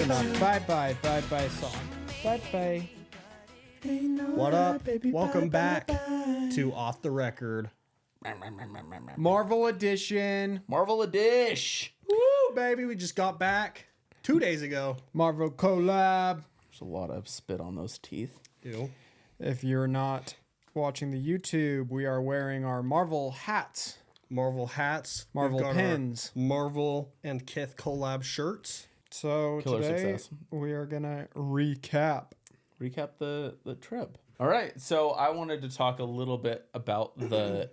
enough. Bye bye song. Bye. What up? Welcome back to Off the Record. Marvel Edition. Marvel Edition. Woo, baby. We just got back 2 days ago. Marvel collab. There's a lot of spit on those teeth. Ew. If you're not watching the YouTube, we are wearing our Marvel hats. Marvel hats. Marvel We've got pins. our Marvel and Kith collab shirts. So Killer today success. we are going to recap the trip. All right, so I wanted to talk a little bit about the.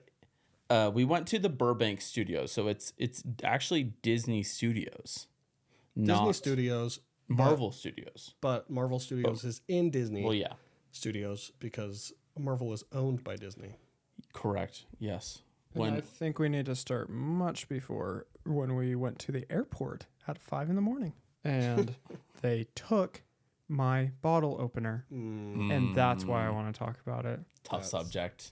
We went to the Burbank studios, so it's actually Disney Studios, Disney not Studios. Marvel Studios. But Marvel Studios is in Disney Well, yeah, Studios because Marvel is owned by Disney. correct. Yes. And I think we need to start much before when we went to the airport at 5 a.m. and they took my bottle opener. And that's why I want to talk about it. Tough subject.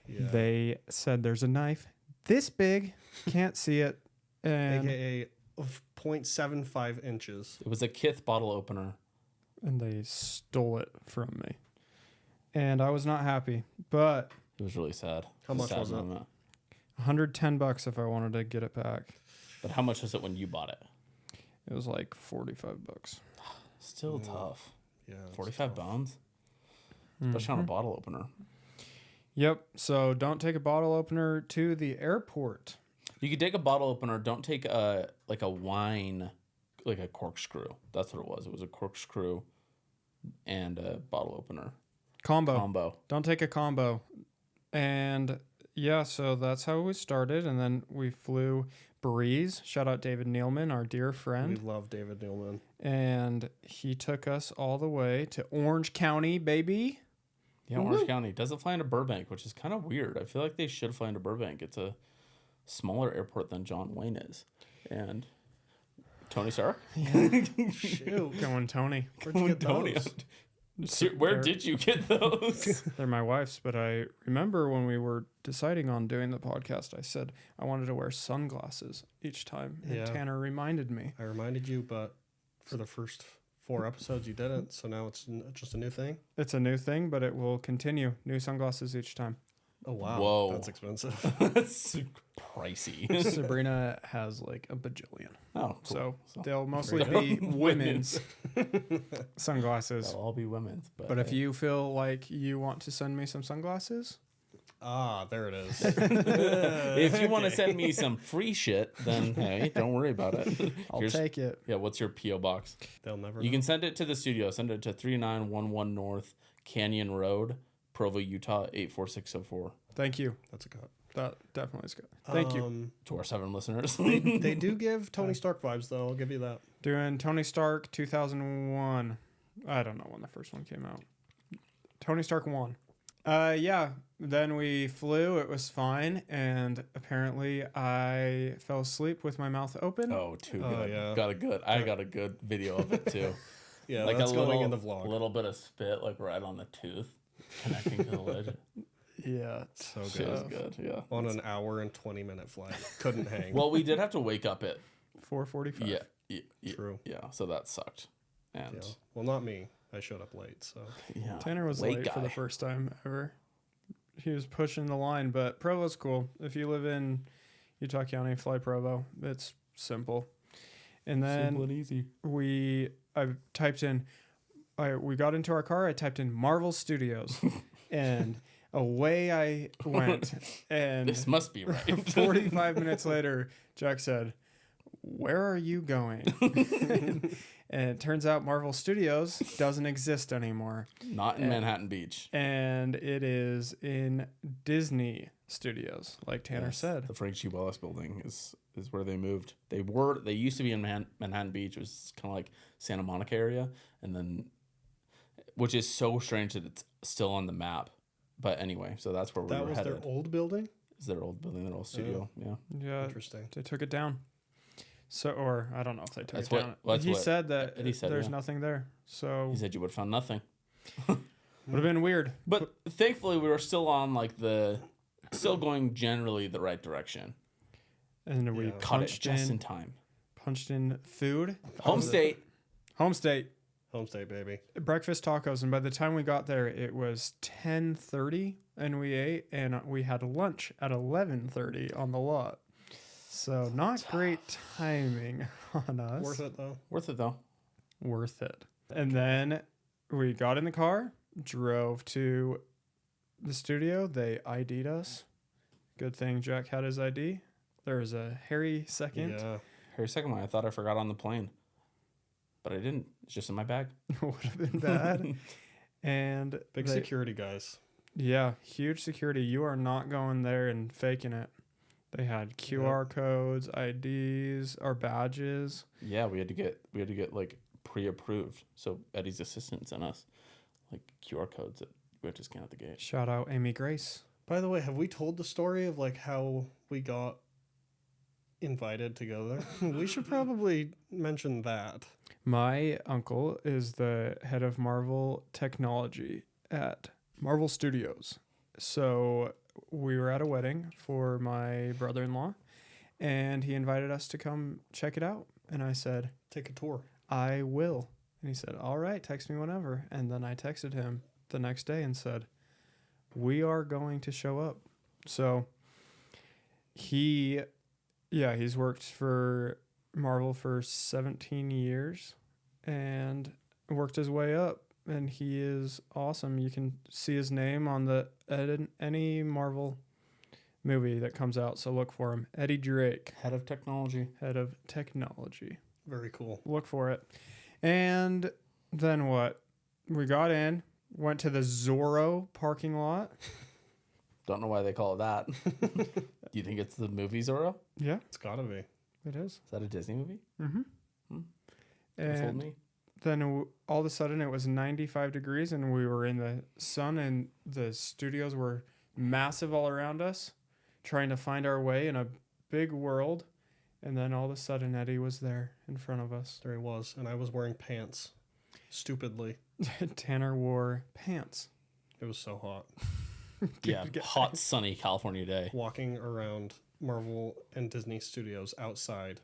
Yeah. They said there's a knife this big, can't see it. And, AKA of 0.75 inches. It was a Kith bottle opener. and they stole it from me. And I was not happy, but It was really sad. How much was it? moment. $110 if I wanted to get it back. But how much was it when you bought it? It was like $45. Still tough. Yeah. it's 45 tough. pounds? Especially on a bottle opener. Yep. So don't take a bottle opener to the airport. You could take a bottle opener. Don't take a wine, like a corkscrew. That's what it was. It was a corkscrew and a bottle opener combo. Don't take a combo. And yeah, so that's how we started. And then we flew Breeze. Shout out David Nealman, our dear We friend. love David Nealman. And he took us all the way to Orange County, baby. Yeah, Orange County doesn't fly into Burbank, which is kind of weird. I feel like they should fly into Burbank. It's a smaller airport than John Wayne is. And Tony Stark? Shoot. Going Tony. Where'd you get Tony. those? Where did you get those? They're my wife's, but I remember when we were deciding on doing the podcast, I said I wanted to wear sunglasses each time. And Yeah. Tanner reminded me. I reminded you, but for the first 4 episodes you didn't, so now it's just a new thing. It's a new thing, but it will continue. New sunglasses each time. Oh wow, Whoa. that's expensive. That's pricey. Sabrina has like a bajillion. Oh, cool. So they'll mostly Great. be women's sunglasses. They'll all be women's. But if you feel like you want to send me some sunglasses, There it is. if you want to send me some free shit, then hey, don't worry about it. I'll take it. Yeah, what's your P.O. box? They'll never. You know. can send it to the studio. Send it to 3911 North Canyon Road, Provo, Utah 84604. Thank you. That's a cut. That definitely is good. Thank you. To our 7 listeners. They do give Tony Stark vibes, though. I'll give you that. Doing Tony Stark 2001. I don't know when the first one came out. Tony Stark 1. Yeah. Then we flew. It was fine. And apparently I fell asleep with my mouth open. Oh, too Oh, good. yeah. I got a good video of it too. Yeah, Like that's a going little, in the vlog. A little bit of spit, like right on the tooth, connecting to the lid. Yeah. So Shit was good. good. Yeah. On an hour and 20-minute flight. Couldn't hang. Well, we did have to wake up at 4:45. yeah, True. Yeah, so that sucked. And Yeah. Well, not me. I showed up late, so. yeah, Tanner was late late for guy. the first time ever. He was pushing the line, but Provo's cool. If you live in Utah County, fly Provo. It's simple. And then Simple and easy. we got into our car. I typed in Marvel Studios, and away I went. And This must be right. 45 minutes later, Jack said, "Where are you going?" And it turns out Marvel Studios doesn't exist anymore. Not in Manhattan Beach. And it is in Disney Studios, like Tanner Yes, said. the Frank G. Wallace building is where they moved. They used to be in Manhattan Beach. It was kind of like Santa Monica area, and then, which is so strange that it's still on the map. But anyway, so that's where we That were was headed. their old building? Is their old building, their old studio? Yeah. Yeah, Interesting. they took it down. So, or I don't know if they took That's it what- down. well, that's He what said that Eddie said, there's yeah. nothing there. So He said you would have found nothing. would have been weird. But thankfully, we were still on still going generally the right direction. And we Yeah. Caught it punched just in in time. punched in food. Home state. Home state. Home state, baby. Breakfast tacos, and by the time we got there, it was 10:30, and we ate, and we had lunch at 11:30 on the lot. So not great timing on us. Worth it, though. Worth it though. Worth it. And then we got in the car, drove to the studio. They ID'd us. Good thing Jack had his ID. There was a hairy second. Yeah. Here's a second one. I thought I forgot on the plane, but I didn't. It's just in my bag. Would have been bad. And Big security guys. Yeah, huge security. You are not going there and faking it. They had QR codes, IDs, our badges. Yeah, we had to get like pre-approved. So Eddie's assistant sent us like QR codes that we had to scan at the gate. Shout out Amy Grace. By the way, have we told the story of like how we got invited to go there? We should probably mention that. My uncle is the head of Marvel technology at Marvel Studios. So we were at a wedding for my brother-in-law, and he invited us to come check it out. And I said, Take a tour. I will. And he said, all right, text me whenever. And then I texted him the next day and said, we are going to show up. So he's worked for Marvel for 17 years and worked his way up. And he is awesome. You can see his name on any Marvel movie that comes out. So look for him. Eddie Drake. Head of technology. Head of technology. Very cool. Look for it. And then what? We got in, went to the Zorro parking lot. Don't know why they call it that. Do you think it's the movie Zorro? Yeah, It's gotta be. it is. Is that a Disney movie? Mm-hmm. That told And me. then all of a sudden it was 95 degrees and we were in the sun and the studios were massive all around us, trying to find our way in a big world. And then all of a sudden Eddie was there in front of us. There he was. And I was wearing pants. Stupidly. Tanner wore pants. It was so hot. Yeah, hot, sunny California day. Walking around Marvel and Disney Studios outside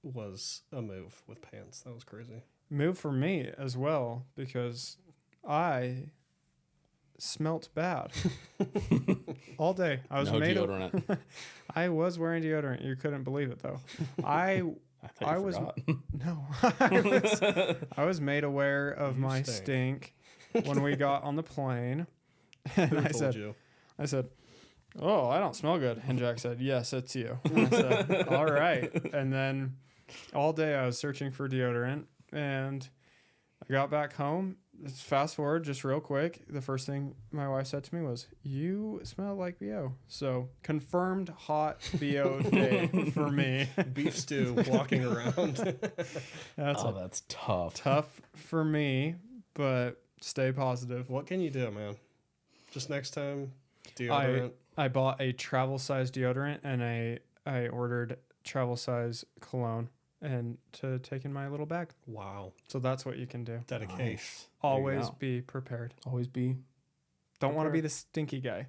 was a move with pants. That was crazy. Move for me as well because I smelt bad all day. I was No made deodorant. I was wearing deodorant. You couldn't believe it though. I I was forgot. no. I was made aware of You my stink. stink when we got on the plane, and Who I told said, you? "Oh, I don't smell good." And Jack said, "Yes, it's you." And I said, "All right." And then all day I was searching for deodorant, and I got back home. Let's fast forward just real quick. The first thing my wife said to me was, "You smell like BO." So confirmed hot BO day for me. Beef stew walking around. That's tough. Tough for me, but stay positive. What can you do, man? Just next time, deodorant. I bought a travel size deodorant and I ordered travel size cologne and to take in my little bag. Wow. So that's what you can do. Dedication. Nice. There you Always go. be prepared. Always be. Don't want to be Prepared. the stinky guy.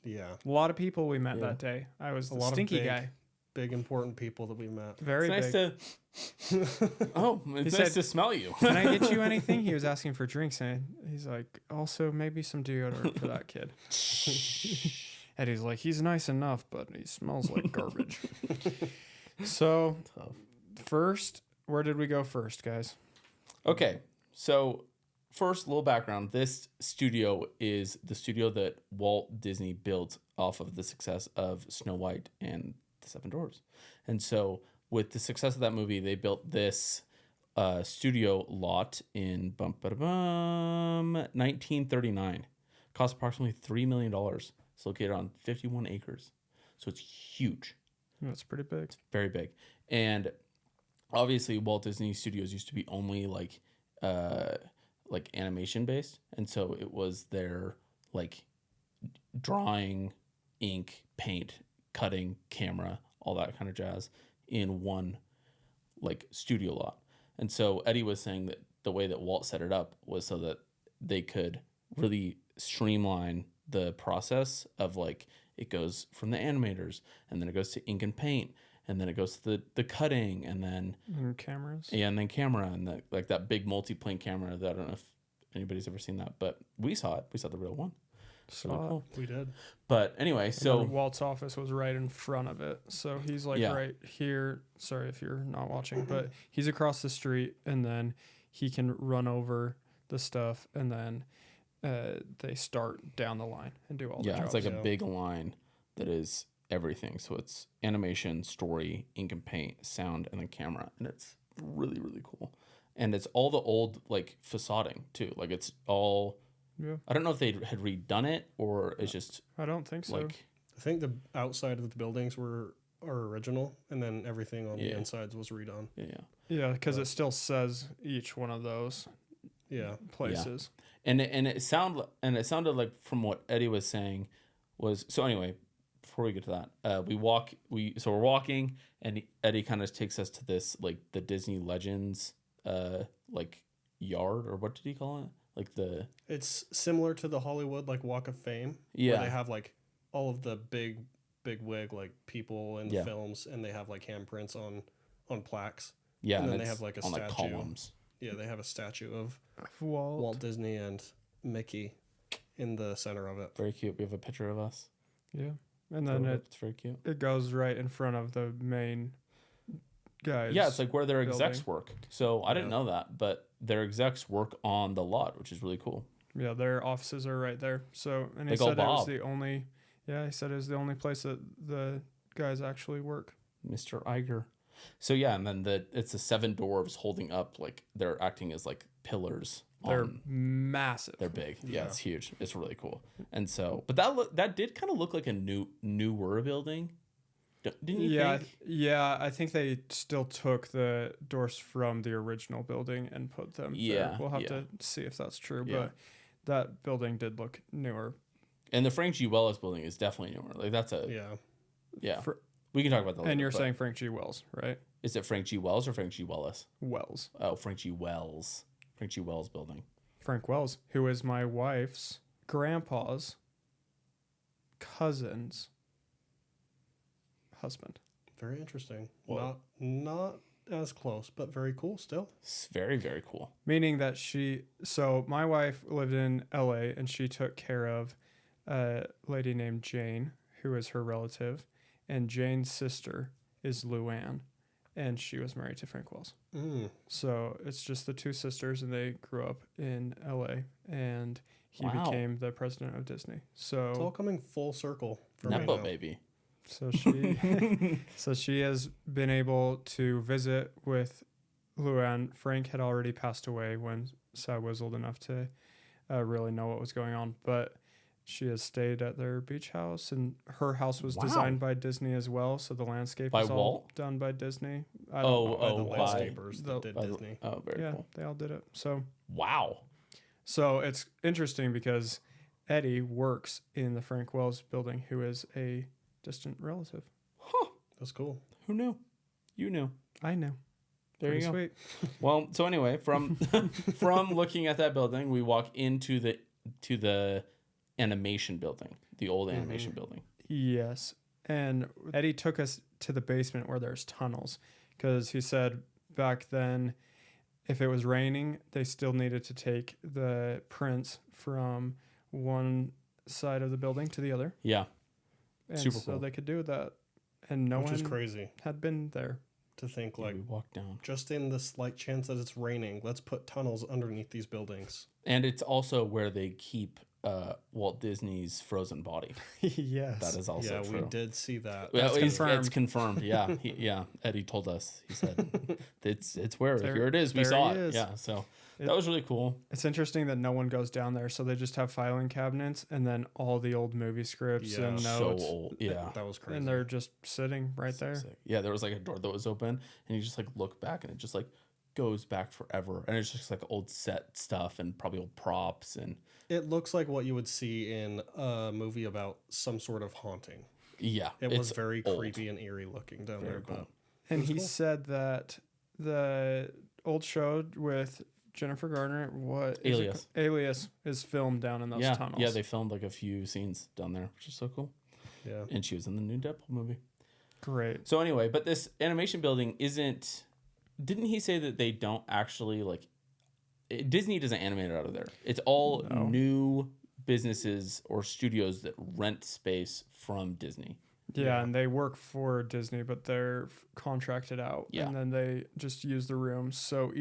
Yeah. A lot of people we met Yeah. that day. I was A the lot of stinky big- guy. Big important people that we met. Very It's big. nice to. Oh, it's He nice said- to smell you. Can I get you anything? He was asking for drinks and he's like, also maybe some deodorant for that kid. And he's like, he's nice enough, but he smells like garbage. So Tough. first, where did we go first, guys? Okay, so first, little background. This studio is the studio that Walt Disney built off of the success of Snow White and the Seven Dwarfs. And so, with the success of that movie, they built this studio lot in 1939. Cost approximately $3 million. It's located on 51 acres. So, it's huge. That's pretty big. It's very big. And obviously Walt Disney Studios used to be only like animation based, and so it was their like drawing, ink, paint, cutting, camera, all that kind of jazz in one like studio lot. And so Eddie was saying that the way that Walt set it up was so that they could really streamline the process of like it goes from the animators and then it goes to ink and paint and then it goes to the cutting, and then cameras. yeah, and then camera, and like that big multi-plane camera that I don't know if anybody's ever seen that, but we saw it. We saw the real one. It's really cool. We did. But anyway, And so then Walt's office was right in front of it. So he's like Yeah. right here. Sorry if you're not watching, but he's across the street, and then he can run over the stuff, and then they start down the line and do all the jobs. it's like a Yeah. big line that is everything. So it's animation, story, ink and paint, sound, and then camera, and it's really, really cool. And it's all the old like facading too. Like it's all. Yeah. I don't know if they had redone it or it's just I don't think so. like I think the outside of the buildings are original, and then everything on the Yeah. insides was redone. yeah. Yeah, because it still says each one of those Yeah. places. And it sounded like from what Eddie was saying was so anyway. Before we get to that, we're walking, and Eddie kind of takes us to this like the Disney Legends like yard, or what did he call it? Like the It's similar to the Hollywood like Walk of Fame. Yeah. Where they have like all of the big wig like people in Yeah. films, and they have like handprints on plaques. yeah, And then they it's have, like, a on like statue. columns. Yeah, they have a statue of Walt. Walt Disney and Mickey in the center of it. Very cute. We have a picture of us. Yeah. And then It's very cute. it goes right in front of the main guys. Yeah, it's like where their execs building. work. So I didn't Yeah. know that, but their execs work on the lot, which is really cool. Yeah, their offices are right there. So, and he Big ol' said it was Bob. the only. Yeah, he said it was the only place that the guys actually work. Mr. Iger. So yeah, and then it's the 7 dwarves holding up like they're acting as like pillars. They're massive. They're big. Yeah, Yeah. it's huge. It's really cool. And so, but that did kind of look like a newer building. Didn't you Yeah, think? yeah. I think they still took the doors from the original building and put them Yeah, there. We'll have yeah. to see if that's true, Yeah. but that building did look newer. And the Frank G. Wells building is definitely newer. Like that's yeah. For- We can talk about that later. and you're but saying Frank G. Wells, right? is it Frank G. Wells or Frank G. Wells? Wells. Oh, Frank G. Wells. Frank G. Wells building. Frank Wells, who is my wife's grandpa's cousin's husband. Very interesting. Whoa. Not as close, but very cool still. It's very, very cool. Meaning that so my wife lived in LA and she took care of a lady named Jane, who is her relative, and Jane's sister is Luann, and she was married to Frank Wells. So it's just the two sisters, and they grew up in LA, and he Wow. became the president of Disney. It's all So coming full circle for me Nepo now. baby. so she so she has been able to visit with Luann. Frank had already passed away when Sad was old enough to really know what was going on, but she has stayed at their beach house, and her house was Wow. designed by Disney as well. So the landscape By is all Walt? done by Disney. I Oh, don't know. By the Oh, by- landscapers the- that did By the- Disney. Oh, very Yeah, cool. they all did it. So it's interesting because Eddie works in the Frank Wells building, who is a distant relative. That's cool. Who knew? You knew. I know. There Pretty you go. sweet. Well, so anyway, from from looking at that building, we walk into the animation building, the old animation building. Yes. And Eddie took us to the basement where there's tunnels, because he said back then, if it was raining, they still needed to take the prints from one side of the building to the other. Yeah. And Super so cool. they could do that. And no Which is one crazy had been there. to think Like like we walk down. just in the slight chance that it's raining, let's put tunnels underneath these buildings. And it's also where they keep Walt Disney's frozen body. Yes. That is also Yeah, true. we did see that. Well, That's it's confirmed. confirmed. Yeah, yeah. Eddie told us. He said it's where There- here it is. We there saw he it. is. Yeah. So It- that was really cool. It's interesting that no one goes down there, so they just have filing cabinets and then all the old movie scripts Yeah. and So notes. old. Yeah. That was crazy. And they're just sitting right So there. sick. Yeah, there was like a door that was open, and you just like look back, and it just like goes back forever, and it's just like old set stuff and probably old props and It looks like what you would see in a movie about some sort of haunting. yeah, It was it's very old. creepy and eerie looking down Very there. cool. But And was he cool. said that the old show with Jennifer Garner, what is it Alias. ca- Alias is filmed down in those Yeah, tunnels. yeah, they filmed like a few scenes down there, which is so cool. yeah, And she was in the new Deadpool movie. Great. So anyway, but this animation building isn't. Didn't he say that they don't actually like? Disney doesn't animate it out of there. It's all new businesses or studios that rent space from Disney. Yeah, and they work for Disney, but they're contracted out. Yeah. And then they just use the rooms. So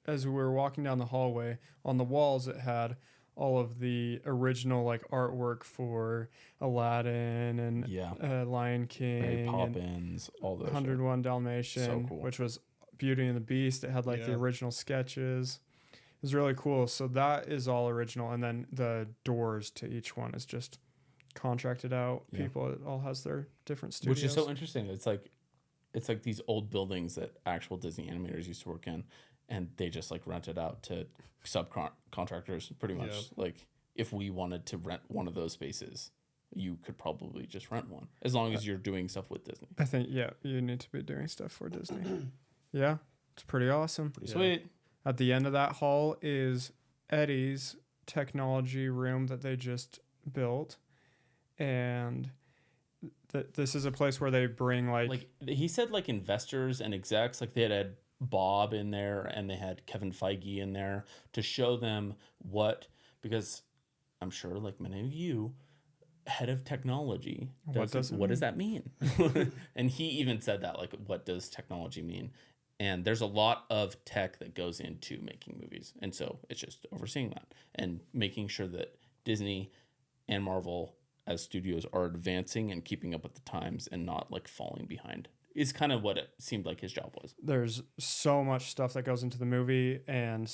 as we were walking down the hallway, on the walls it had all of the original like artwork for Aladdin and Lion King, Mary Poppins, all those. 101 Dalmatian, So cool. which was Beauty and the Beast. It had like the original sketches. It was really cool. So that is all original. And then the doors to each one is just contracted out people. It all has their different studios, which is so interesting. It's like these old buildings that actual Disney animators used to work in, and they just like rent it out to subcontractors pretty much. Like if we wanted to rent one of those spaces, you could probably just rent one as long as you're doing stuff with Disney. I think you need to be doing stuff for Disney. Yeah, it's pretty awesome. Pretty sweet. At the end of that hall is Eddie's technology room that they just built. And this is a place where they bring like he said like investors and execs, like they had Bob in there and they had Kevin Feige in there to show them because I'm sure like many of you, head of technology, what does that mean? And he even said that, like, what does technology mean? And there's a lot of tech that goes into making movies. And so it's just overseeing that and making sure that Disney and Marvel as studios are advancing and keeping up with the times and not like falling behind is kind of what it seemed like his job was. There's so much stuff that goes into the movie and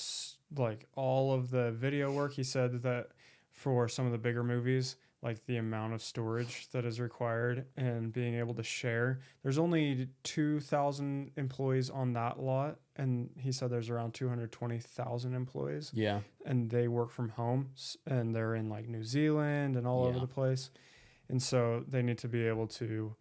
like all of the video work. He said that for some of the bigger movies, like the amount of storage that is required and being able to share. There's only 2,000 employees on that lot. And he said there's around 220,000 employees. Yeah. And they work from home and they're in like New Zealand and all over the place. And so they need to be able to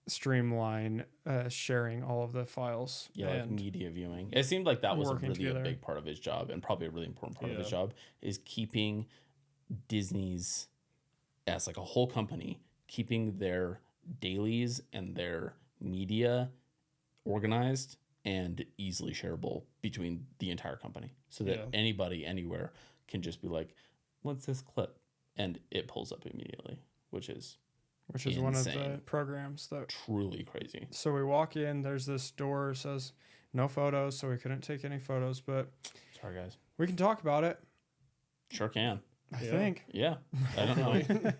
streamline sharing all of the files. Yeah, like media viewing. It seemed like that was a big part of his job, and probably a really important part of his job is keeping Disney's, as like a whole company, keeping their dailies and their media organized and easily shareable between the entire company, so that anybody anywhere can just be like, what's this clip? And it pulls up immediately, which is insane. One of the programs that truly crazy. So we walk in, there's this door, says no photos, so we couldn't take any photos, but sorry guys, we can talk about it. Sure can. I think. Yeah. I don't know.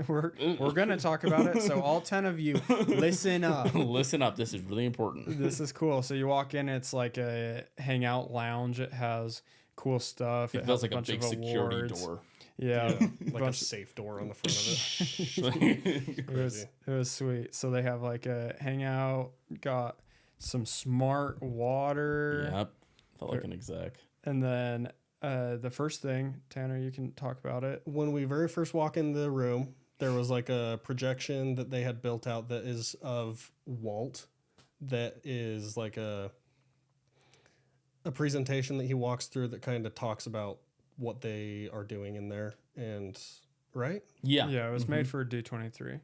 We're going to talk about it. So all 10 of you, listen up. Listen up. This is really important. This is cool. So you walk in, it's like a hangout lounge. It has cool stuff. It feels like a big security door. Yeah. Like a safe door on the front of it. It was sweet. So they have like a hangout, got some smart water. Yep. Felt like an exec. And then the first thing, Tanner, you can talk about it. When we very first walk in the room, there was like a projection that they had built out that is of Walt, that is like a presentation that he walks through that kind of talks about what they are doing in there. And right? Yeah, it was made for D23.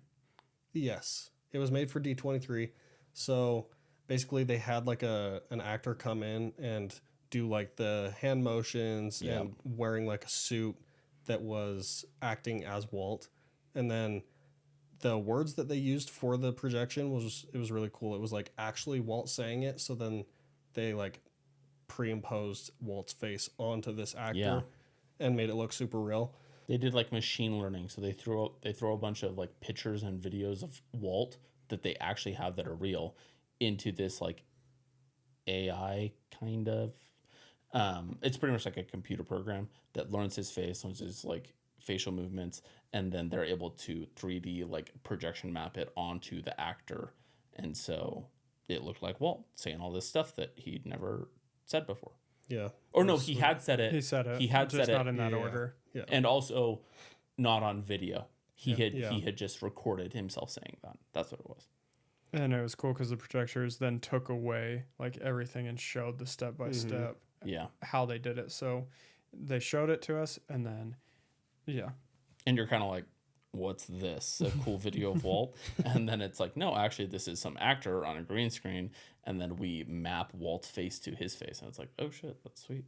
Yes, it was made for D23. So basically they had like an actor come in and do like the hand motions and wearing like a suit that was acting as Walt. And then the words that they used for the projection was really cool. It was like actually Walt saying it. So then they like pre-imposed Walt's face onto this actor and made it look super real. They did like machine learning. So they throw a bunch of like pictures and videos of Walt that they actually have that are real into this like AI kind of. It's pretty much like a computer program that learns his face, learns his like facial movements, and then they're able to 3D like projection map it onto the actor. And so it looked like Walt saying all this stuff that he'd never said before. Yeah. Or no, he had said it. He said it. He had just said not it. in that order. Yeah. And also not on video. He had just recorded himself saying that. That's what it was. And it was cool because the projectors then took away like everything and showed the step by step. Yeah. How they did it. So they showed it to us and then, And you're kind of like, what's this? A cool video of Walt? And then it's like, no, actually, this is some actor on a green screen. And then we map Walt's face to his face. And it's like, oh, shit, that's sweet.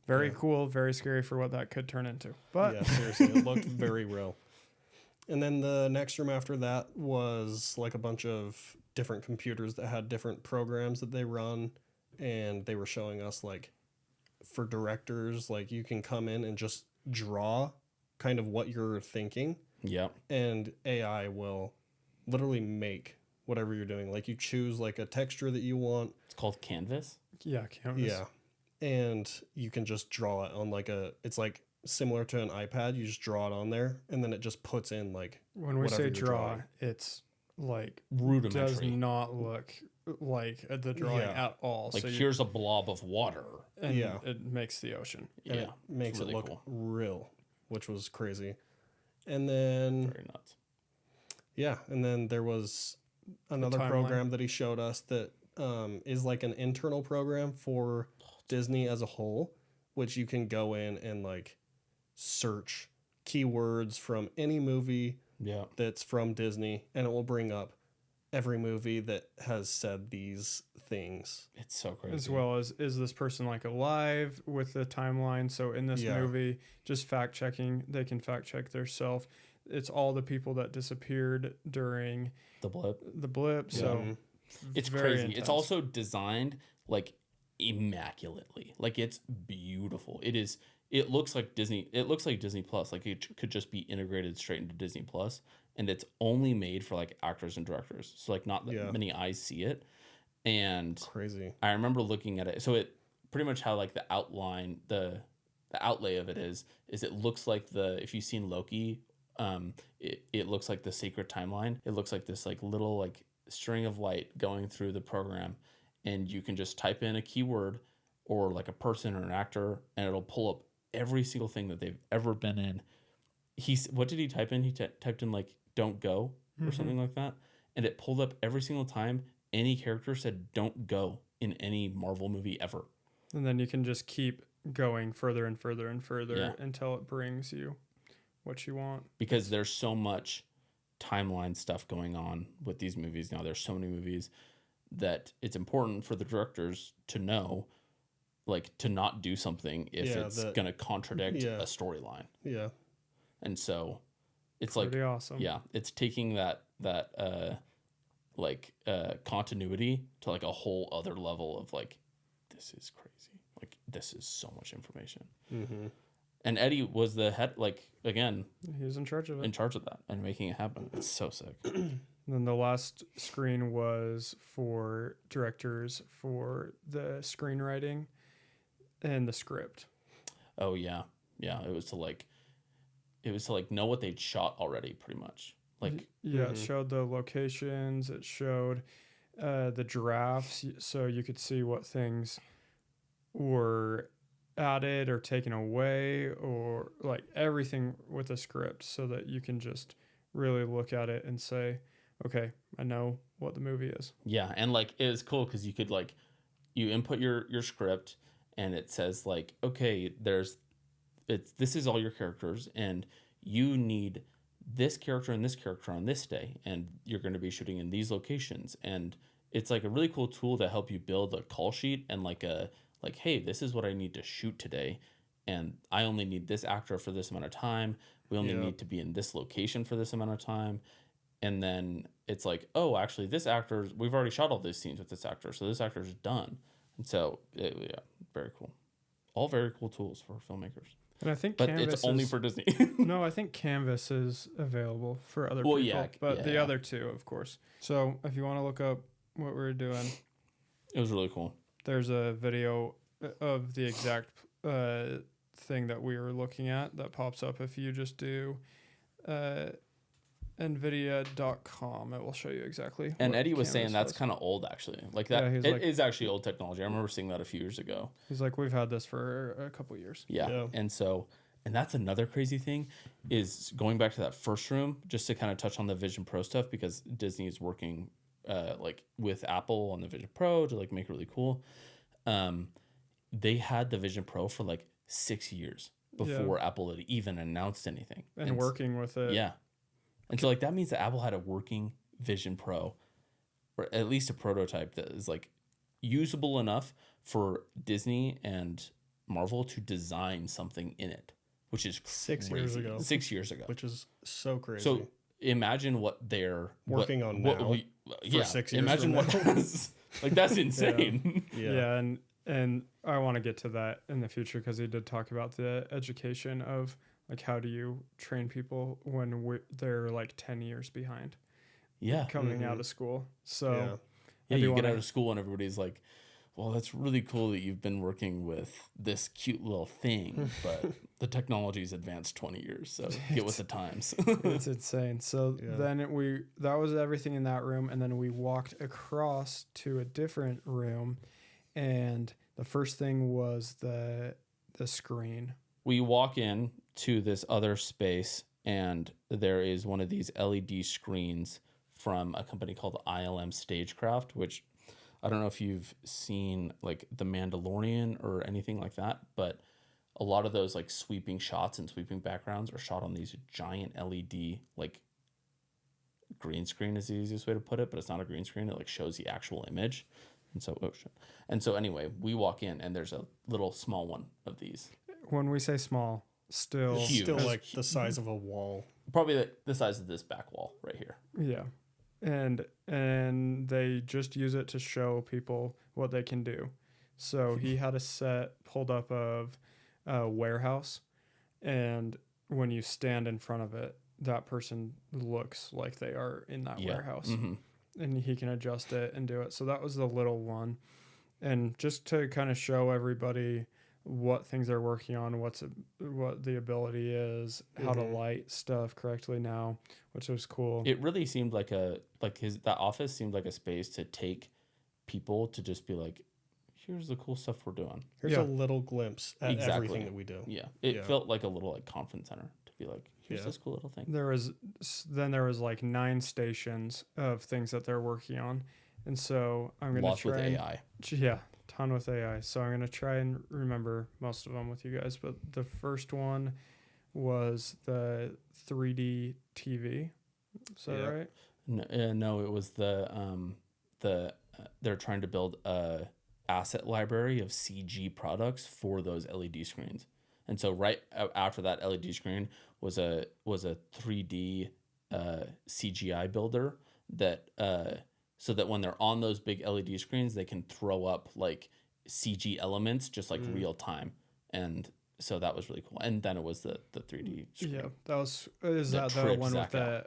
Very cool, very scary for what that could turn into. But yeah, seriously, it looked very real. And then the next room after that was like a bunch of different computers that had different programs that they run. And they were showing us, like, for directors, like, you can come in and just draw kind of what you're thinking. Yep. And AI will literally make whatever you're doing. Like, you choose, like, a texture that you want. It's called Canvas. yeah, canvas. Yeah. And you can just draw it on, like, it's like similar to an iPad. You just draw it on there, and then it just puts in, like, When we whatever say you're draw, drawing. it's like Rudimentary. does not look like the drawing Yeah. at all. Like, so here's a blob of water. and Yeah. it makes the ocean. And Yeah. it makes it's really it look cool. real, which was crazy. And then Very nuts. yeah, and then there was another timeline. program that he showed us that is like an internal program for Disney as a whole, which you can go in and, like, search keywords from any movie Yeah. that's from Disney, and it will bring up every movie that has said these things. It's so crazy. As well as, is this person like alive with the timeline? So in this Yeah. movie, just fact checking, they can fact check themselves. It's all the people that disappeared during The blip. the blip. So Mhm. It's very crazy. intense. It's also designed like immaculately. Like, it's beautiful. It is. It looks like Disney. It looks like Disney Plus. Like, it could just be integrated straight into Disney Plus, and it's only made for, like, actors and directors. So, like, not that Yeah. many eyes see it. And Crazy. I remember looking at it. So it pretty much how, like, the outline, the outlay of it is it looks like if you've seen Loki, it looks like the sacred timeline. It looks like this, like, little, like, string of light going through the program, and you can just type in a keyword or, like, a person or an actor, and it'll pull up every single thing that they've ever been in. What did he type in? He typed in, like, "don't go" or something like that, and it pulled up every single time any character said "don't go" in any Marvel movie ever. and then you can just keep going further and further and further Yeah. until it brings you what you want. Because there's so much timeline stuff going on with these movies now. There's so many movies that it's important for the directors to know, like, to not do something if Yeah, it's going to contradict yeah. a storyline. Yeah. And so it's Pretty like, awesome. yeah, it's taking that continuity to, like, a whole other level of, like, this is crazy. Like, this is so much information. Mm-hmm. And Eddie was the head, like, again, He was in charge of it. in charge of that and making it happen. It's so sick. And then the last screen was for directors for the screenwriting and the script. Oh yeah. Yeah. It was to like know what they'd shot already, pretty much. Like, Yeah, it showed the locations. It showed the drafts, so you could see what things were added or taken away, or like everything with the script, so that you can just really look at it and say, okay, I know what the movie is. yeah. And, like, it was cool because you could, like, you input your script and it says, like, okay, this is all your characters, and you need this character and this character on this day, and you're going to be shooting in these locations. And it's, like, a really cool tool to help you build a call sheet and, like, hey, this is what I need to shoot today, and I only need this actor for this amount of time. We only need to be in this location for this amount of time. And then it's like, oh, actually, we've already shot all these scenes with this actor, so this actor's done. And so, yeah, very cool. All very cool tools for filmmakers. And I think But Canvas it's only is, for Disney. no, I think Canvas is available for other Well, people, yeah, but the yeah. other two, of course. So if you want to look up what we're doing, It was really cool. there's a video of the exact thing that we were looking at that pops up if you just do nvidia.com. It will show you exactly. And what Eddie was Canvas saying that's does. kind of old, actually. Like, that, Yeah, he's it like- is actually old technology. I remember seeing that a few years ago. He's like, we've had this for a couple years. Yeah. Yeah. And so, and that's another crazy thing is going back to that first room, just to kind of touch on the Vision Pro stuff, because Disney is working like with Apple on the Vision Pro to like make it really cool. They had the Vision Pro for like 6 years before Apple had even announced anything. And working with it. Yeah. And so like that means that Apple had a working Vision Pro, or at least a prototype that is like usable enough for Disney and Marvel to design something in it, which is 6 years crazy. ago. 6 years ago. Which is so crazy. So imagine what they're Working on now for 6 years Imagine from what now. that's like. That's insane. Yeah, and I want to get to that in the future because he did talk about the education of like how do you train people when they're like 10 years behind Yeah. coming out of school. So Yeah. Yeah, do you get wanna- out of school and everybody's like, well, that's really cool that you've been working with this cute little thing, but the technology's advanced 20 years, so get with the times. it's insane. So Yeah. then that was everything in that room, and then we walked across to a different room, and the first thing was the screen. We walk in to this other space, and there is one of these LED screens from a company called ILM Stagecraft, which I don't know if you've seen like The Mandalorian or anything like that, but a lot of those like sweeping shots and sweeping backgrounds are shot on these giant LED, like green screen is the easiest way to put it, but it's not a green screen. It like shows the actual image. And so anyway, we walk in and there's a little small one of these. When we say small, still Huge. Still like the size of a wall. Probably the size of this back wall right here. Yeah. And they just use it to show people what they can do. So he had a set pulled up of a warehouse, and when you stand in front of it, that person looks like they are in that warehouse. Mm-hmm. And he can adjust it and do it. So that was the little one. And just to kind of show everybody what things they're working on, what the ability is, how to light stuff correctly now, which was cool. It really seemed like that office seemed like a space to take people to just be like, here's the cool stuff we're doing. Here's Yeah. a little glimpse at everything that we do. Yeah. It Yeah. felt like a little like conference center to be like, here's Yeah. this cool little thing. There was like 9 stations of things that they're working on. And so I'm going to Lots try with and- AI. Yeah, ton with AI. So I'm going to try and remember most of them with you guys. But the first one was the 3D TV. Is that Yeah. right? No, it was they're trying to build a asset library of CG products for those LED screens. And so right after that LED screen was a 3D CGI builder that so that when they're on those big LED screens, they can throw up like CG elements just like real time. And so that was really cool. And then it was the 3D screen. Yeah, that was. Is That that the tripped one with Zach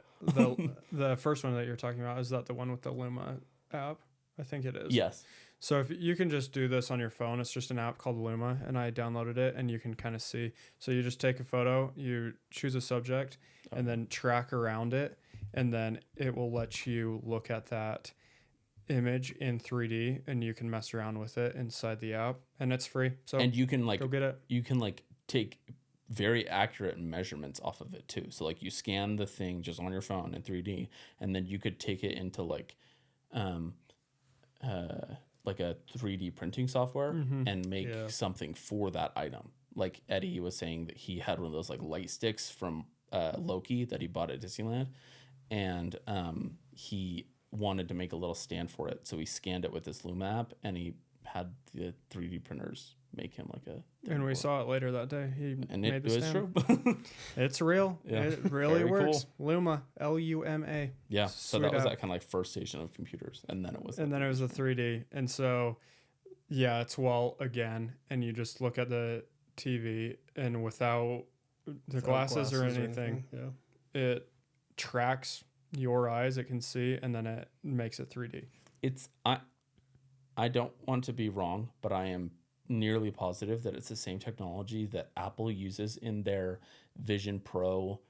the first one that you're talking about? Is that the one with the Luma app? I think it is. Yes. So if you can just do this on your phone, it's just an app called Luma, and I downloaded it, and you can kind of see. So you just take a photo, you choose a subject, and then track around it, and then it will let you look at that image in 3D, and you can mess around with it inside the app, and it's free. So And you can like go get it. you can like take very accurate measurements off of it too. So like you scan the thing just on your phone in 3D, and then you could take it into like a 3D printing software and make something for that item. Like Eddie was saying that he had one of those like light sticks from Loki that he bought at Disneyland, and he wanted to make a little stand for it. So he scanned it with this Luma app, and he had the 3D printers make him like a. And we saw it later that day. He And made it the was stand. true. It's real. Yeah. It really Very works. Luma, Luma. Yeah. So Sweet that was app. that kind of like first station of computers, and then it was. And then it was a 3D. And so, yeah, it's wall again. And you just look at the TV, and without the Without glasses or anything, Yeah. it tracks your eyes. It can see, and then it makes it 3D. It's I don't want to be wrong, but I am nearly positive that it's the same technology that Apple uses in their Vision Pro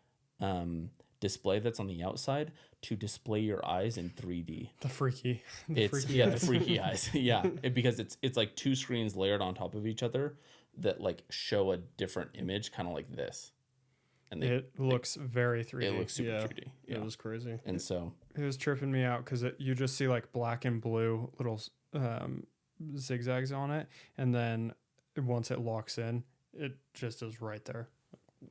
display that's on the outside to display your eyes in 3D. The freaky. The eyes. freaky eyes. Yeah, because it's like two screens layered on top of each other that like show a different image, kind of like this. And It looks very 3D. it looks super Yeah. 3D. Yeah, It was crazy. and so It was tripping me out because you just see like black and blue little zigzags on it, and then once it locks in, it just is right there.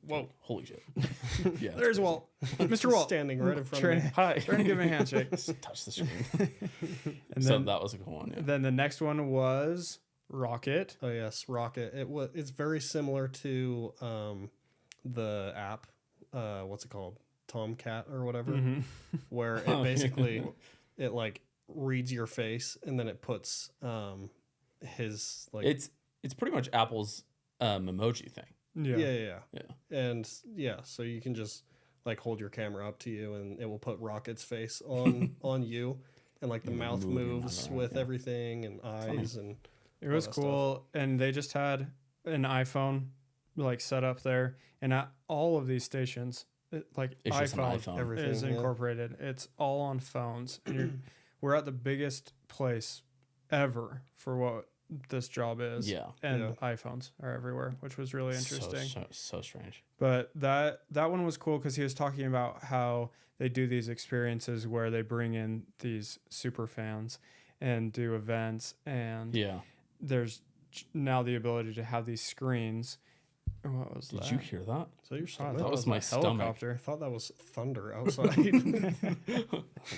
Whoa. Holy shit. Yeah. it's There's crazy. Walt. Mr. Walt. standing right in front of Trying, me. Hi. trying to give him a handshake. Just touch the screen. And So then, that was a cool one. Yeah. then the next one was Rocket. Oh yes, Rocket. It's very similar to the app. What's it called? Tomcat or whatever, Mm-hmm. where it Oh, yeah. basically it like reads your face and then it puts his like It's pretty much Apple's emoji thing. Yeah. Yeah. And yeah, so you can just like hold your camera up to you and it will put Rocket's face on on you, and like the Yeah, mouth moving moves around, with yeah. everything and eyes and It was all that stuff. cool. And they just had an iPhone like set up there. And at all of these stations, like It's just an iPhone, iPhone. everything is yeah. incorporated. It's all on phones. And we're at the biggest place ever for what this job is. Yeah. And Yeah. iPhones are everywhere, which was really interesting. So strange. But that one was cool because he was talking about how they do these experiences where they bring in these super fans and do events, and Yeah. there's now the ability to have these screens. What was Did that? you hear that? So your Oh, stomach. That was my stomach. I helicopter. thought that was thunder outside.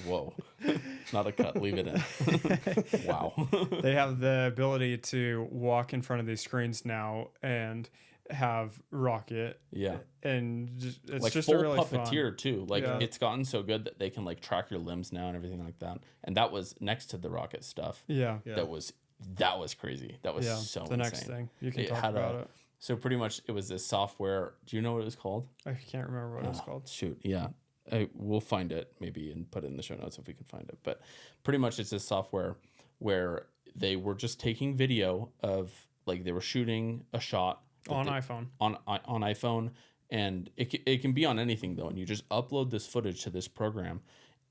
Whoa. Not a cut. Leave it in. Wow. They have the ability to walk in front of these screens now and have Rocket, Yeah. and it's Like just full a really puppeteer fun. too. Like Yeah. it's gotten so good that they can like track your limbs now and everything like that. And that was next to the rocket stuff. Yeah, Yeah. That was crazy. That was yeah. so The insane. next thing you can It talk had about a- it. So pretty much it was this software. Do you know what it was called? I can't remember what it's called. Shoot, yeah. We'll find it maybe and put it in the show notes if we can find it. But pretty much it's this software where they were just taking video of like they were shooting a shot that On they- iPhone. on iPhone, and it can be on anything though, and you just upload this footage to this program,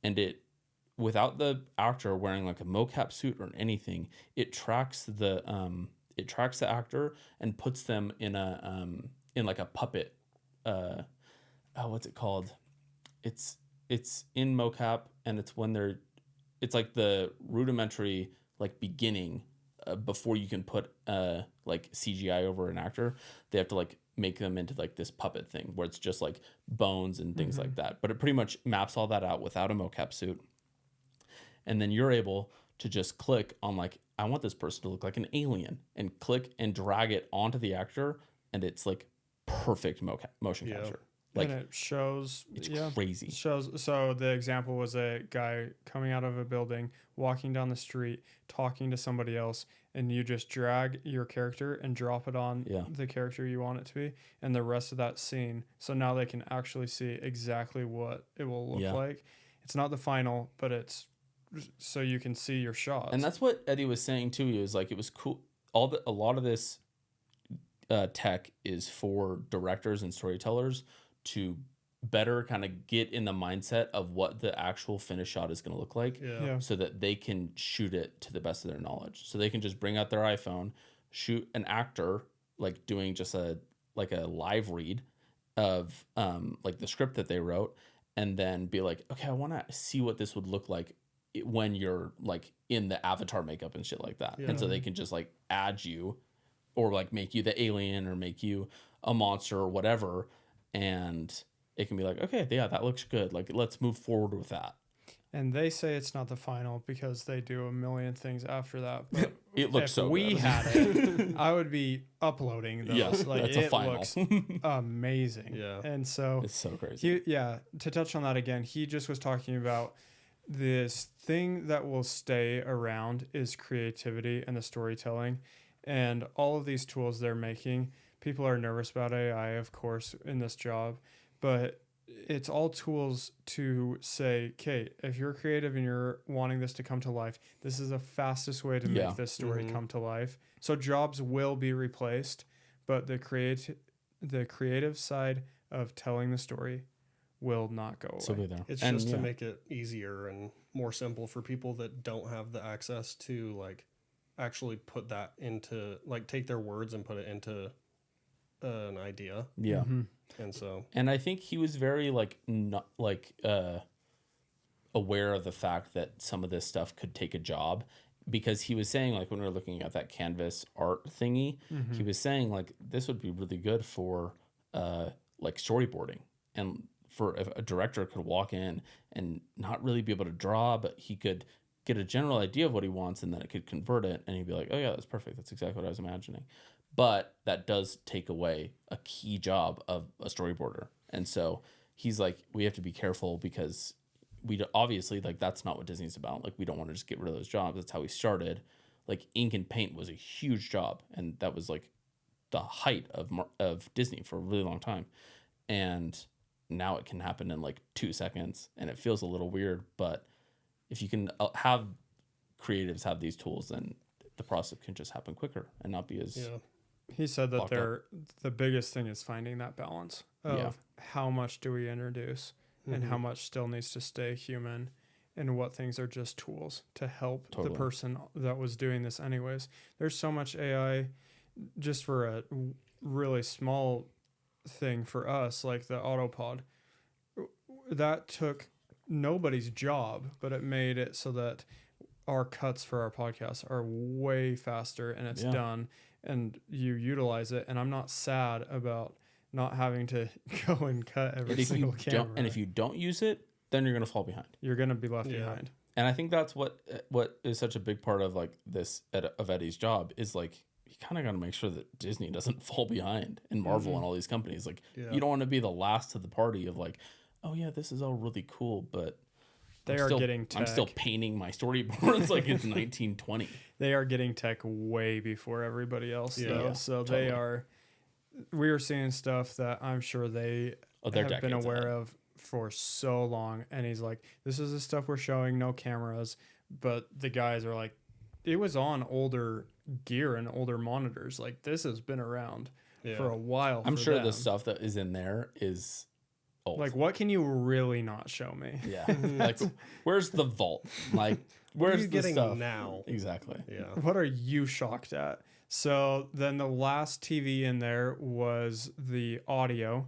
and it without the actor wearing like a mocap suit or anything, it tracks the actor and puts them in a in like a puppet. What's it called? It's in mocap, and it's like the rudimentary like beginning before you can put like CGI over an actor. They have to like make them into like this puppet thing where it's just like bones and things like that. But it pretty much maps all that out without a mocap suit. And then you're able to just click on like, I want this person to look like an alien, and click and drag it onto the actor, and it's like perfect motion Yeah. capture. Like And it shows, it's yeah, crazy. shows. So the example was a guy coming out of a building, walking down the street, talking to somebody else, and you just drag your character and drop it on Yeah. the character you want it to be, and the rest of that scene. So now they can actually see exactly what it will look Yeah. like. It's not the final, but it's so you can see your shots. And that's what Eddie was saying too. He was like, it was cool. A lot of this tech is for directors and storytellers to better kind of get in the mindset of what the actual finished shot is going to look like, Yeah. so that they can shoot it to the best of their knowledge. So they can just bring out their iPhone, shoot an actor like doing just a live read of like the script that they wrote, and then be like, okay, I want to see what this would look like when you're like in the avatar makeup and shit like that. And so they can just like add you, or like make you the alien, or make you a monster or whatever, and it can be like, okay, yeah, that looks good, like let's move forward with that. And they say it's not the final because they do a million things after that. But It looks if so we good. had it, I would be uploading those. Yes, like that's it a final. looks amazing. Yeah. And so It's so crazy. to touch on that again, he just was talking about this thing that will stay around is creativity and the storytelling, and all of these tools they're making. People are nervous about AI, of course, in this job, but it's all tools to say, okay, if you're creative and you're wanting this to come to life, this is the fastest way to Yeah. make this story come to life. So jobs will be replaced, but the creative side of telling the story will not go away. So be there. It's And, just to yeah. make it easier and more simple for people that don't have the access to like actually put that into like take their words and put it into an idea. Yeah. And so And I think he was very like not like aware of the fact that some of this stuff could take a job, because he was saying like when we were looking at that canvas art thingy, he was saying like this would be really good for like storyboarding. And for if a director could walk in and not really be able to draw, but he could get a general idea of what he wants, and then it could convert it, and he'd be like, oh yeah, that's perfect, that's exactly what I was imagining. But that does take away a key job of a storyboarder. And so he's like, we have to be careful, because obviously, like, that's not what Disney's about. Like, we don't want to just get rid of those jobs. That's how we started. Like, ink and paint was a huge job, and that was like the height of Disney for a really long time. And now it can happen in like 2 seconds, and it feels a little weird. But if you can have creatives have these tools, then the process can just happen quicker and not be as He said that the biggest thing is finding that balance of how much do we introduce and how much still needs to stay human, and what things are just tools to help the person that was doing this anyways. There's so much AI just for a really small thing for us, like the autopod. That took nobody's job, but it made it so that our cuts for our podcast are way faster, and it's done, and you utilize it. And I'm not sad about not having to go and cut every single camera. And if you don't use it, then you're going to fall behind. You're going to be left behind. And I think that's what is such a big part of like this of Eddie's job is like, you kind of got to make sure that Disney doesn't fall behind, and Marvel and all these companies. Like, you don't want to be the last to the party of like, oh yeah, this is all really cool, but I'm still painting my storyboards like it's 1920. They are getting tech way before everybody else, though. So totally. We are seeing stuff that I'm sure they have been aware of for so long. And he's like, this is the stuff we're showing, no cameras. But the guys are like, it was on older gear and older monitors. Like, this has been around for a while. I'm sure the stuff that is in there is old. Like, what can you really not show me? Yeah. Like, where's the vault? Like, where's you the getting stuff now? Exactly. Yeah. What are you shocked at? So then the last TV in there was the audio.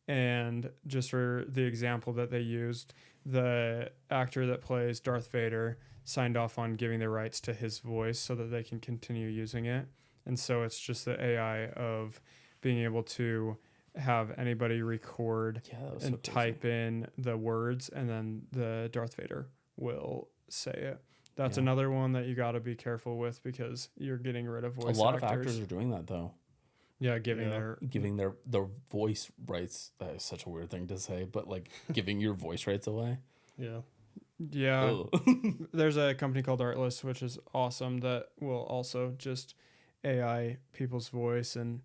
And just for the example that they used, the actor that plays Darth Vader signed off on giving the rights to his voice so that they can continue using it. And so it's just the AI of being able to have anybody record and type in the words, and then the Darth Vader will say it. That's another one that you got to be careful with, because you're getting rid of voice actors. A lot of actors are doing that, though. Yeah, giving their voice rights. That is such a weird thing to say, but like giving your voice rights away. Yeah. Yeah. There's a company called Artless, which is awesome, that will also just AI people's voice and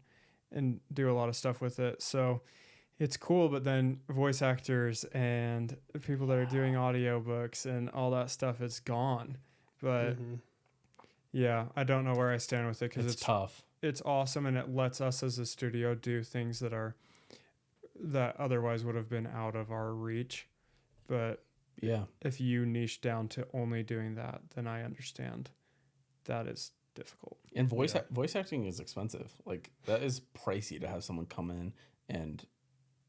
do a lot of stuff with it. So it's cool, but then voice actors and people that are doing audiobooks and all that stuff is gone. But yeah, I don't know where I stand with it, because it's tough. It's awesome, and it lets us as a studio do things that otherwise would have been out of our reach. But if you niche down to only doing that, then I understand that is difficult. And voice acting is expensive. Like, that is pricey to have someone come in and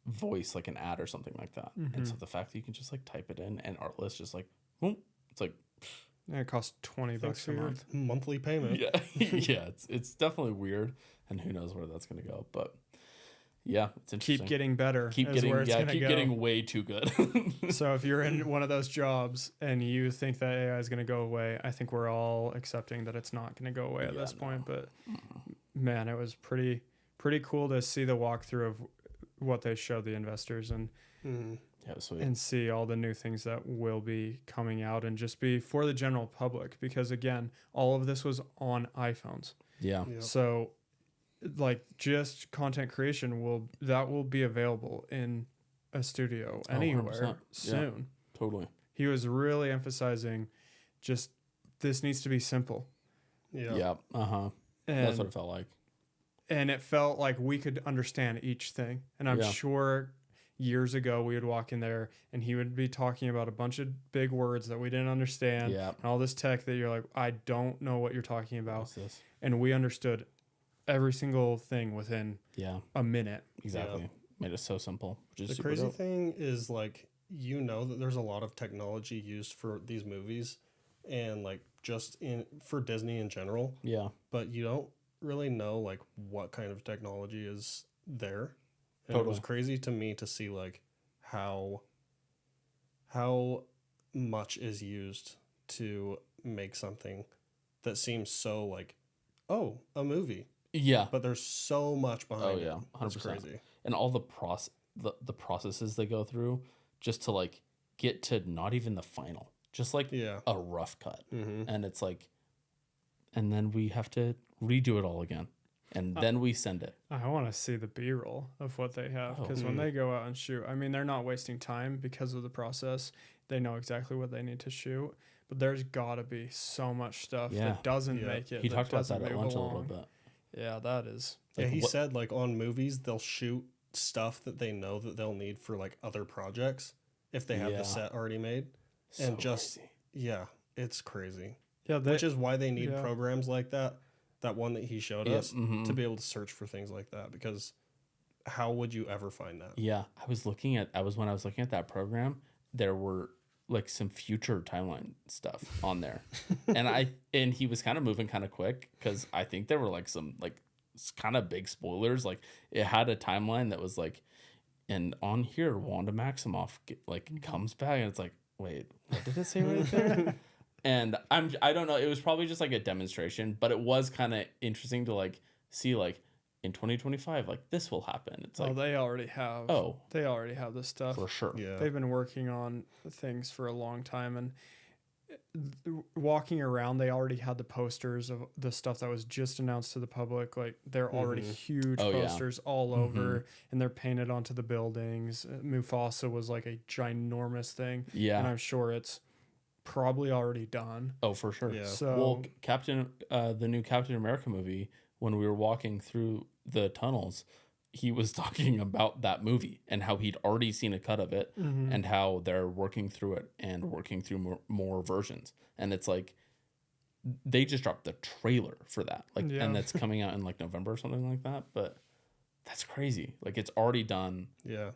voice like an ad or something like that. And so the fact that you can just like type it in, and Artless just like, boom, it's like, and it costs $20 a month. Monthly payment. Yeah. Yeah. It's definitely weird, and who knows where that's going to go. But yeah, it's interesting. Keep getting better. Keep getting way too good. So if you're in one of those jobs and you think that AI is going to go away, I think we're all accepting that it's not going to go away at this point. But man, it was pretty cool to see the walkthrough of what they showed the investors, and and see all the new things that will be coming out, and just be for the general public, because again, all of this was on iPhones. Yeah. So like, just content creation will be available in a studio anywhere soon. Yeah, totally. He was really emphasizing just this needs to be simple. Yeah. That's what it felt like. And it felt like we could understand each thing. And I'm sure years ago we would walk in there and he would be talking about a bunch of big words that we didn't understand, and all this tech that you're like, I don't know what you're talking about. What's this? And we understood every single thing within a minute. Exactly. Made it so simple. Which is the crazy thing is, like, that there's a lot of technology used for these movies, and like just for Disney in general. Yeah. But you don't really know like what kind of technology is there And it was crazy to me to see like how much is used to make something that seems so like, oh, a movie. Yeah. But there's so much behind Oh yeah, it. 100%. It's crazy. And all the the processes they go through just to like get to not even the final, just like a rough cut. And it's like, and then we have to redo it all again. And then we send it. I want to see the B-roll of what they have, because when they go out and shoot, I mean, they're not wasting time because of the process. They know exactly what they need to shoot, but there's got to be so much stuff that doesn't make it. He talked about that at lunch a little bit. Yeah, that is. Yeah, he said like on movies they'll shoot stuff that they know that they'll need for like other projects if they have the set already made, and just crazy. It's crazy. Yeah, which is why they need programs like that. That one that he showed us to be able to search for things like that, because how would you ever find that? Yeah, when I was looking at that program, there were like some future timeline stuff on there, and he was kind of moving kind of quick, because I think there were like some like kind of big spoilers. Like it had a timeline that was like, and on here Wanda Maximoff comes back, and it's like, wait, what did it say right there? And I don't know, it was probably just like a demonstration, but it was kind of interesting to like see like in 2025 like this will happen. It's like, they already have this stuff for sure. Yeah, they've been working on things for a long time, and walking around they already had the posters of the stuff that was just announced to the public. Like they're already huge posters all over, and they're painted onto the buildings. Mufasa was like a ginormous thing, and I'm sure it's probably already done. Oh, for sure. Yeah. So, well, the new Captain America movie, when we were walking through the tunnels, he was talking about that movie and how he'd already seen a cut of it, and how they're working through it and working through more versions. And it's like they just dropped the trailer for that, and that's coming out in like November or something like that. But that's crazy. Like it's already done. Yeah,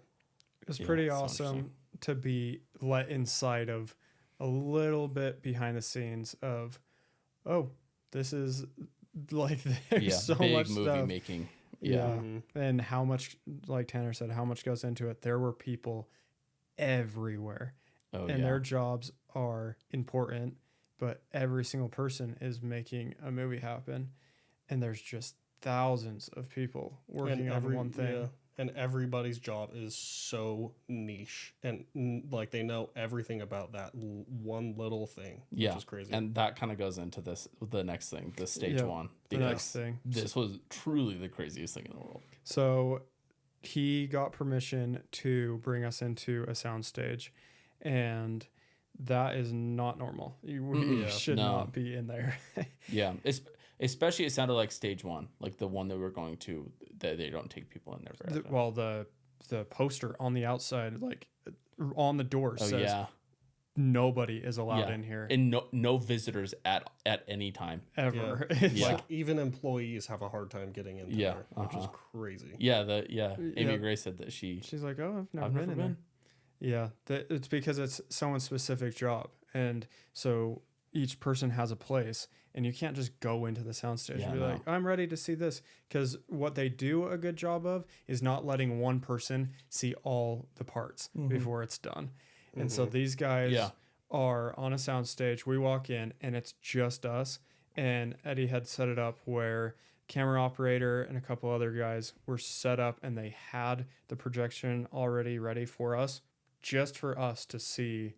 it's pretty awesome to be let inside of a little bit behind the scenes of, oh, this is like there's so big much movie stuff. making. And how much, like Tanner said, how much goes into it. There were people everywhere, and their jobs are important, but every single person is making a movie happen, and there's just thousands of people working on one thing. And everybody's job is so niche, and like they know everything about that one little thing, which is crazy. And that kind of goes into the next thing, the stage one. The next thing. This was truly the craziest thing in the world. So he got permission to bring us into a soundstage, and that is not normal. We should not be in there. Especially it sounded like stage one, like the one that we were going to, that they don't take people in there very often. Well, the poster on the outside, like on the door, says nobody is allowed in here, and no visitors at any time ever. Like even employees have a hard time getting in there, which is crazy. Amy Gray said that she's like, oh, I've never been in there. It's because it's someone's specific job, and so each person has a place, and you can't just go into the soundstage and be like, I'm ready to see this, because what they do a good job of is not letting one person see all the parts before it's done. And so these guys are on a soundstage. We walk in, and it's just us, and Eddie had set it up where camera operator and a couple other guys were set up, and they had the projection already ready for us, just for us to see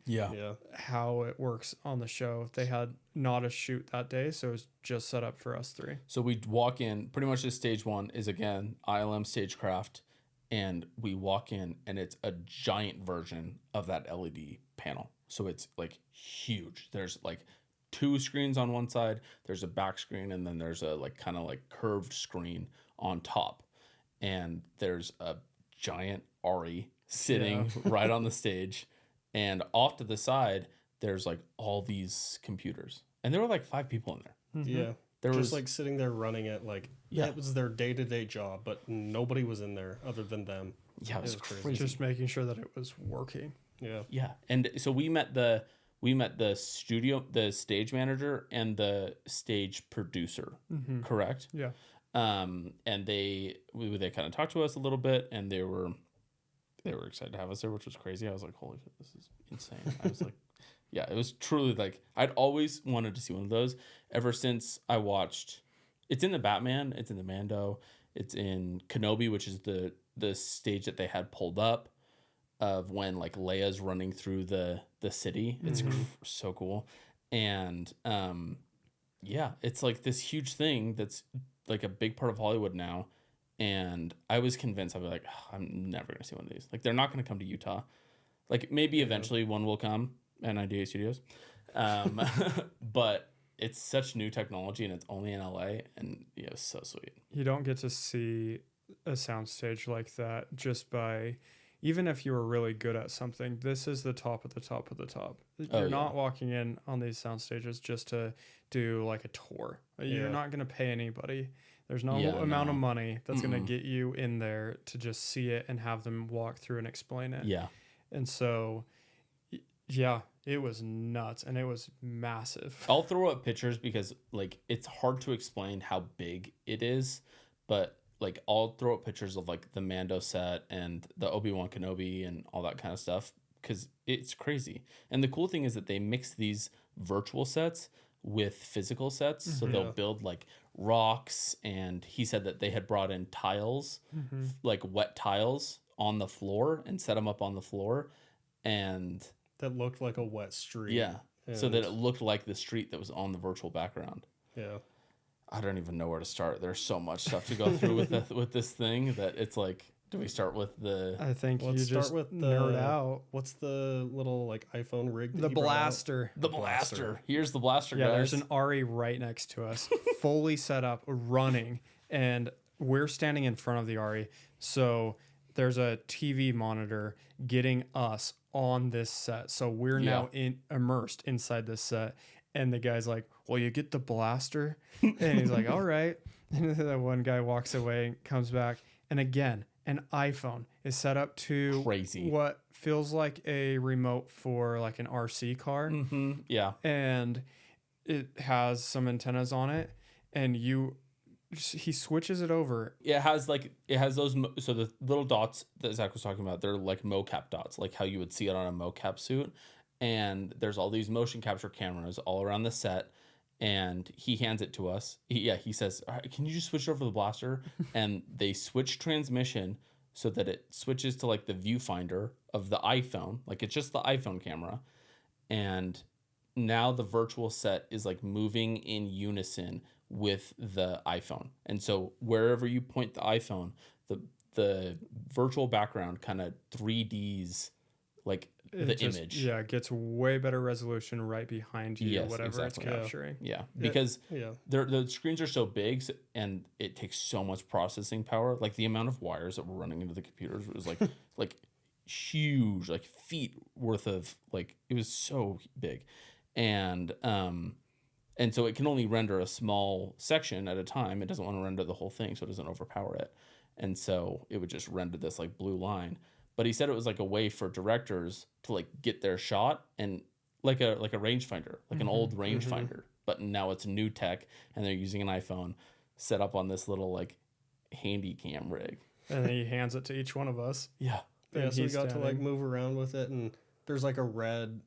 how it works on the show. They had not a shoot that day, so it was just set up for us three. So we walk in, pretty much this stage one is, again, ILM Stagecraft, and we walk in, and it's a giant version of that LED panel. So it's like huge. There's like 2 screens on one side, there's a back screen, and then there's a like kind of like curved screen on top. And there's a giant Ari sitting right on the stage, and off to the side there's like all these computers, and there were like 5 people in there. There just was like sitting there running it, like it was their day-to-day job, but nobody was in there other than them. It was crazy. Just making sure that it was working. And so we met the studio, the stage manager, and the stage producer, correct? And they kind of talked to us a little bit, and they were excited to have us there, which was crazy. I was like, holy shit, this is insane. I was like, yeah, it was truly like, I'd always wanted to see one of those ever since I watched, it's in the Batman, it's in the Mando, it's in Kenobi, which is the stage that they had pulled up of when like Leia's running through the city. It's so cool. And yeah, it's like this huge thing that's like a big part of Hollywood now. And I was convinced, I'd be like, oh, I'm never going to see one of these. Like, they're not going to come to Utah. Like, maybe eventually one will come at 98 Studios. But it's such new technology, and it's only in LA, and yeah, it's so sweet. You don't get to see a soundstage like that just by, even if you were really good at something, this is the top of the top of the top. You're not walking in on these sound stages just to do like a tour. You're not going to pay anybody. There's no amount of money that's going to get you in there to just see it and have them walk through and explain it. Yeah. And so, yeah, it was nuts, and it was massive. I'll throw up pictures because like it's hard to explain how big it is, but like I'll throw up pictures of like the Mando set and the Obi-Wan Kenobi and all that kind of stuff because it's crazy. And the cool thing is that they mix these virtual sets with physical sets. So they'll build like rocks, and he said that they had brought in tiles, like wet tiles on the floor, and set them up on the floor, and that looked like a wet street. Yeah. So that it looked like the street that was on the virtual background. Yeah. I don't even know where to start. There's so much stuff to go through with this thing that it's like, do we start with the... I think Let's you start just with nerd out. What's the little like iPhone rig? That The you brought out? blaster. The blaster. Here's the blaster, Yeah, guys. there's an RE right next to us, fully set up, running, and we're standing in front of the RE. So there's a TV monitor getting us on this set. So we're now immersed inside this set. And the guy's like, well, you get the blaster? And he's like, all right. And the one guy walks away, comes back, and again, an iPhone is set up to crazy what feels like a remote for like an RC car. Yeah. And it has some antennas on it, and he switches it over. It has those, so the little dots that Zach was talking about, they're like mocap dots, like how you would see it on a mocap suit. And there's all these motion capture cameras all around the set, and he hands it to us. He says, all right, can you just switch over to the blaster? And they switch transmission so that it switches to like the viewfinder of the iPhone. Like it's just the iPhone camera. And now the virtual set is like moving in unison with the iPhone. And so wherever you point the iPhone, the virtual background kind of 3Ds like the image. Yeah, it gets way better resolution right behind you, whatever it's capturing. Yeah, because the screens are so big, and it takes so much processing power. Like the amount of wires that were running into the computers was like like huge, like feet worth of, like it was so big. And so it can only render a small section at a time. It doesn't want to render the whole thing, so it doesn't overpower it. And so it would just render this like blue line. But he said it was like a way for directors to like get their shot, and like a rangefinder, like an old rangefinder. But now it's new tech, and they're using an iPhone set up on this little like handy cam rig. And then he hands it to each one of us. Yeah. Yeah, so we got to like move around with it, and there's like a red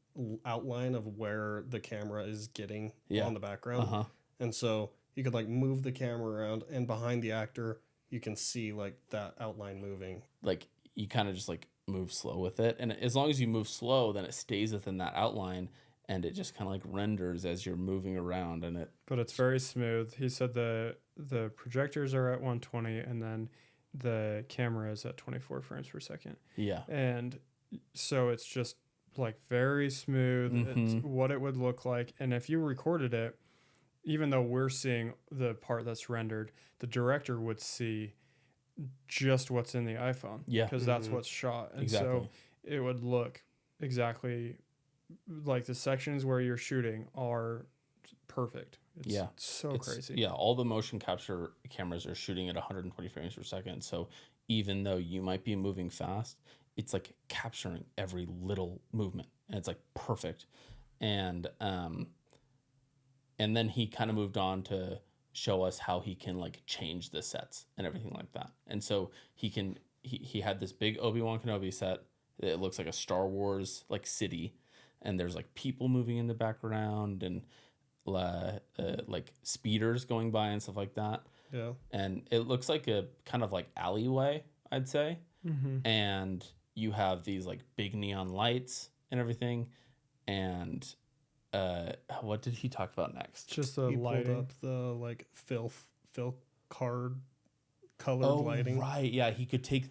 outline of where the camera is getting on the background. And so you could like move the camera around, and behind the actor, you can see like that outline moving. Like you kind of just like move slow with it. And as long as you move slow, then it stays within that outline, and it just kind of like renders as you're moving around. And but it's very smooth. He said the projectors are at 120, and then the camera is at 24 frames per second. Yeah. And so it's just like very smooth. It's what it would look like. And if you recorded it, even though we're seeing the part that's rendered, the director would see just what's in the iPhone. Yeah. Because that's what's shot. And so it would look exactly like the sections where you're shooting are perfect. It's so crazy. Yeah. All the motion capture cameras are shooting at 120 frames per second. So even though you might be moving fast, it's like capturing every little movement, and it's like perfect. And then he kind of moved on to show us how he can like change the sets and everything like that. And so he had this big Obi-Wan Kenobi set. It looks like a Star Wars like city, and there's like people moving in the background and like speeders going by and stuff like that. Yeah. And it looks like a kind of like alleyway, I'd say. Mm-hmm. And you have these like big neon lights and everything. And what did he talk about next? Just the He pulled lighting. up the like fill card colored lighting. Right. Yeah, he could take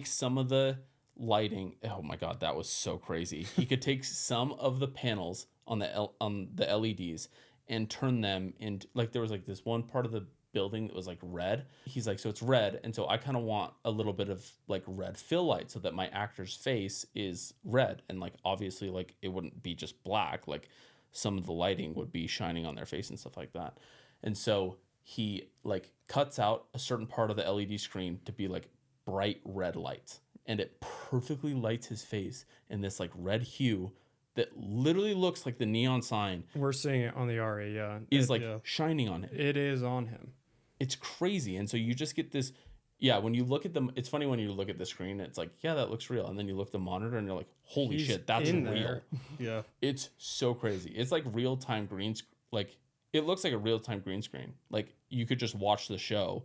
some of the lighting. Oh my god, that was so crazy. He could take some of the panels on the LEDs and turn them into, like, there was like this one part of the building that was like red. He's like, so it's red, and so I kind of want a little bit of like red fill light so that my actor's face is red, and like obviously like it wouldn't be just black, like some of the lighting would be shining on their face and stuff like that. And so he like cuts out a certain part of the LED screen to be like bright red lights, and it perfectly lights his face in this like red hue that literally looks like the neon sign We're seeing it on the RE, yeah. is shining on him. It is on him. It's crazy. And so you just get this, yeah, when you look at them, it's funny when you look at the screen, it's like, yeah, that looks real. And then you look at the monitor and you're like, holy He's shit, that's in real. there. Yeah. It's so crazy. It's like real-time green like it looks like a real-time green screen. Like you could just watch the show.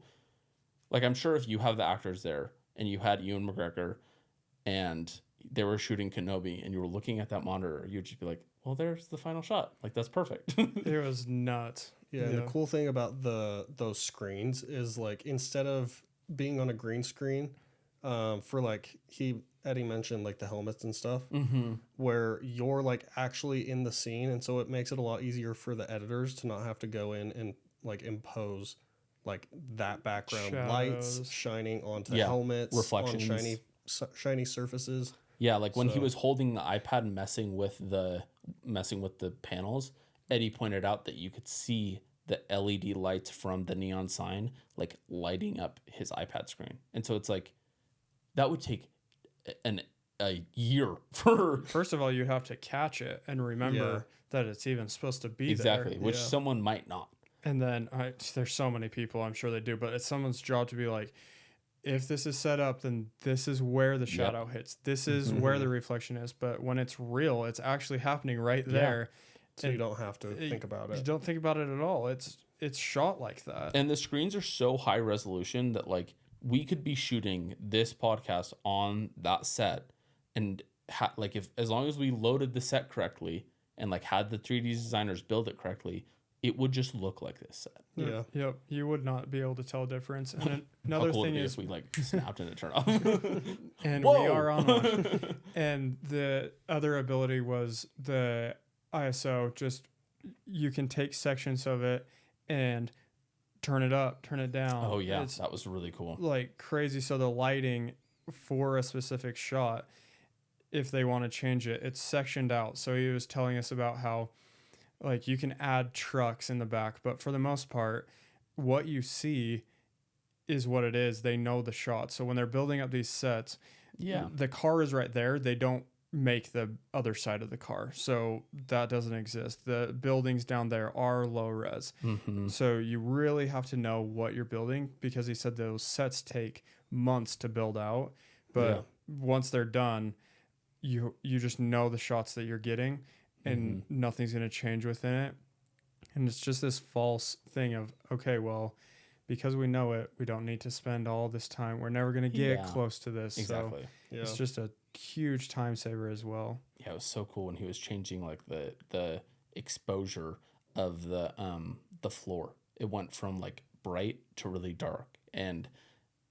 Like I'm sure if you have the actors there and you had Ewan McGregor and they were shooting Kenobi and you were looking at that monitor, you'd just be like, well, there's the final shot. Like that's perfect. It was nuts. Yeah, and the cool thing about those screens is like instead of being on a green screen, for like Eddie mentioned like the helmets and stuff, where you're like actually in the scene, and so it makes it a lot easier for the editors to not have to go in and like impose like that background lights shining onto helmets, reflections on shiny surfaces. Yeah, like when he was holding the iPad and messing with the panels, Eddie pointed out that you could see the LED lights from the neon sign like lighting up his iPad screen. And so it's like that would take a year for First of all, you have to catch it and remember that it's even supposed to be there. which someone might not. And then there's so many people, I'm sure they do, but it's someone's job to be like, if this is set up, then this is where the shadow hits. This is where the reflection is. But when it's real, it's actually happening right there. So you don't have to think about it. You don't think about it at all. It's shot like that. And the screens are so high resolution that like we could be shooting this podcast on that set, and like if as long as we loaded the set correctly and like had the 3D designers build it correctly, it would just look like this set. Yeah. Yep. You would not be able to tell a difference. And another How cool thing it'd be is if we like snapped and it turned off. and Whoa! we are on one. And the other ability was the ISO. Just you can take sections of it and turn it up, turn it down. Oh yeah, It's that was really cool. like crazy. So the lighting for a specific shot, if they want to change it, it's sectioned out. So he was telling us about how like you can add trucks in the back, but for the most part, what you see is what it is. They know the shot. So when they're building up these sets, the car is right there. They don't make the other side of the car. So that doesn't exist. The buildings down there are low res. So you really have to know what you're building, because he said those sets take months to build out. But once they're done, you just know the shots that you're getting, and nothing's going to change within it. And it's just this false thing of, okay, well, because we know it, we don't need to spend all this time. We're never going to get close to this. Exactly. So it's just a huge time saver as well. Yeah, it was so cool when he was changing like the exposure of the floor. It went from like bright to really dark, and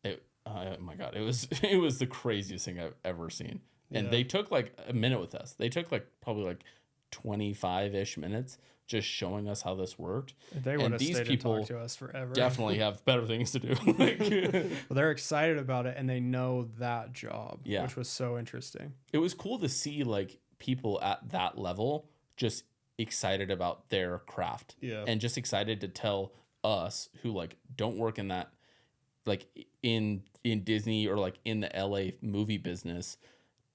it oh my god, it was the craziest thing I've ever seen. And they took like a minute with us. They took like probably like 25-ish minutes just showing us how this worked. They would have stayed and talked to us forever. Definitely have better things to do. Well, they're excited about it, and they know that job, which was so interesting. It was cool to see like people at that level just excited about their craft, and just excited to tell us who like don't work in that, like in Disney or like in the LA movie business,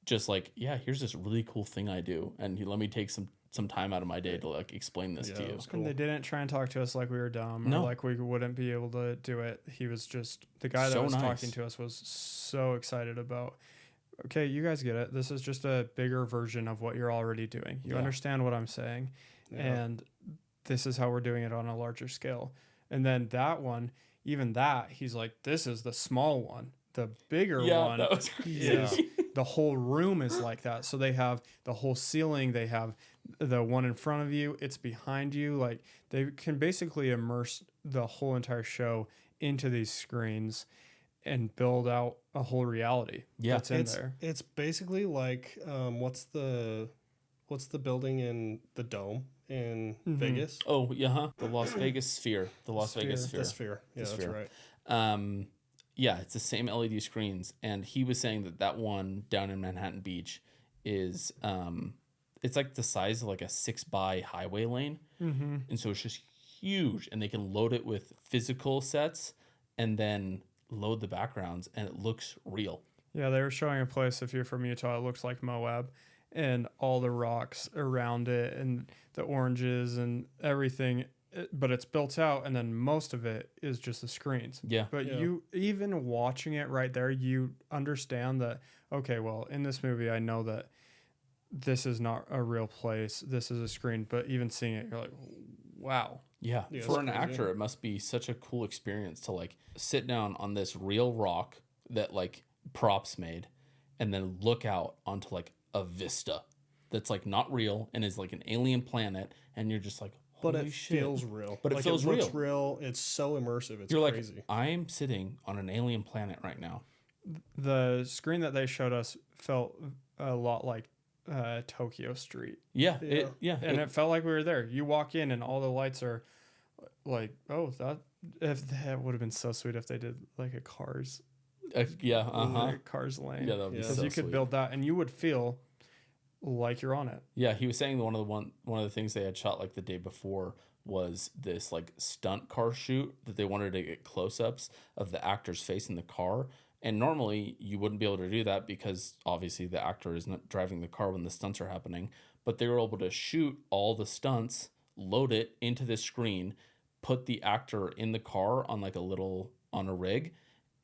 just like, yeah, here's this really cool thing I do, and let me take some some time out of my day to like explain this to it you. was cool. And they didn't try and talk to us like we were dumb No. or like we wouldn't be able to do it. He was just the guy that So was nice. talking to us was so excited about. Okay, you guys get it. This is just a bigger version of what you're already doing. You Yeah. understand what I'm saying, Yeah. and this is how we're doing it on a larger scale. And then that one, even that, he's like, this is the small one. The bigger one that was crazy. is the whole room is like that. So they have the whole ceiling. They have the one in front of you. It's behind you. Like they can basically immerse the whole entire show into these screens and build out a whole reality that's in there. It's basically like what's the building in the Dome in Vegas? Oh, yeah, huh? The Las Vegas Sphere. The Las Vegas Sphere. The Sphere. Yeah, The that's Sphere. right. Yeah, it's the same LED screens, and he was saying that one down in Manhattan Beach is it's like the size of like a 6x highway lane, and so it's just huge, and they can load it with physical sets, and then load the backgrounds, and it looks real. Yeah, they were showing a place, if you're from Utah, it looks like Moab, and all the rocks around it and the oranges and everything, but it's built out, and then most of it is just the screens. Yeah. But Yeah. you, even watching it right there, you understand that, okay, well, in this movie, I know that this is not a real place. This is a screen, but even seeing it, you're like, wow. Yeah, Yeah, for it's an crazy. actor, it must be such a cool experience to like sit down on this real rock that like props made, and then look out onto like a vista that's like not real and is like an alien planet, and you're just like, But holy it shit. feels real. But it Like, feels looks real. It's so immersive. It's You're crazy. like, I'm sitting on an alien planet right now. The screen that they showed us felt a lot like Tokyo Street. Yeah, Yeah. And it felt like we were there. You walk in and all the lights are like, oh, that would have been so sweet if they did like a Cars, Cars lane. Yeah, that would be Yeah. so Because you could sweet. build that and you would feel like you're on it. Yeah, he was saying one of the things they had shot like the day before was this like stunt car shoot that they wanted to get close-ups of the actor's face in the car. And normally you wouldn't be able to do that because obviously the actor is not driving the car when the stunts are happening. But they were able to shoot all the stunts, load it into this screen, put the actor in the car on like on a rig,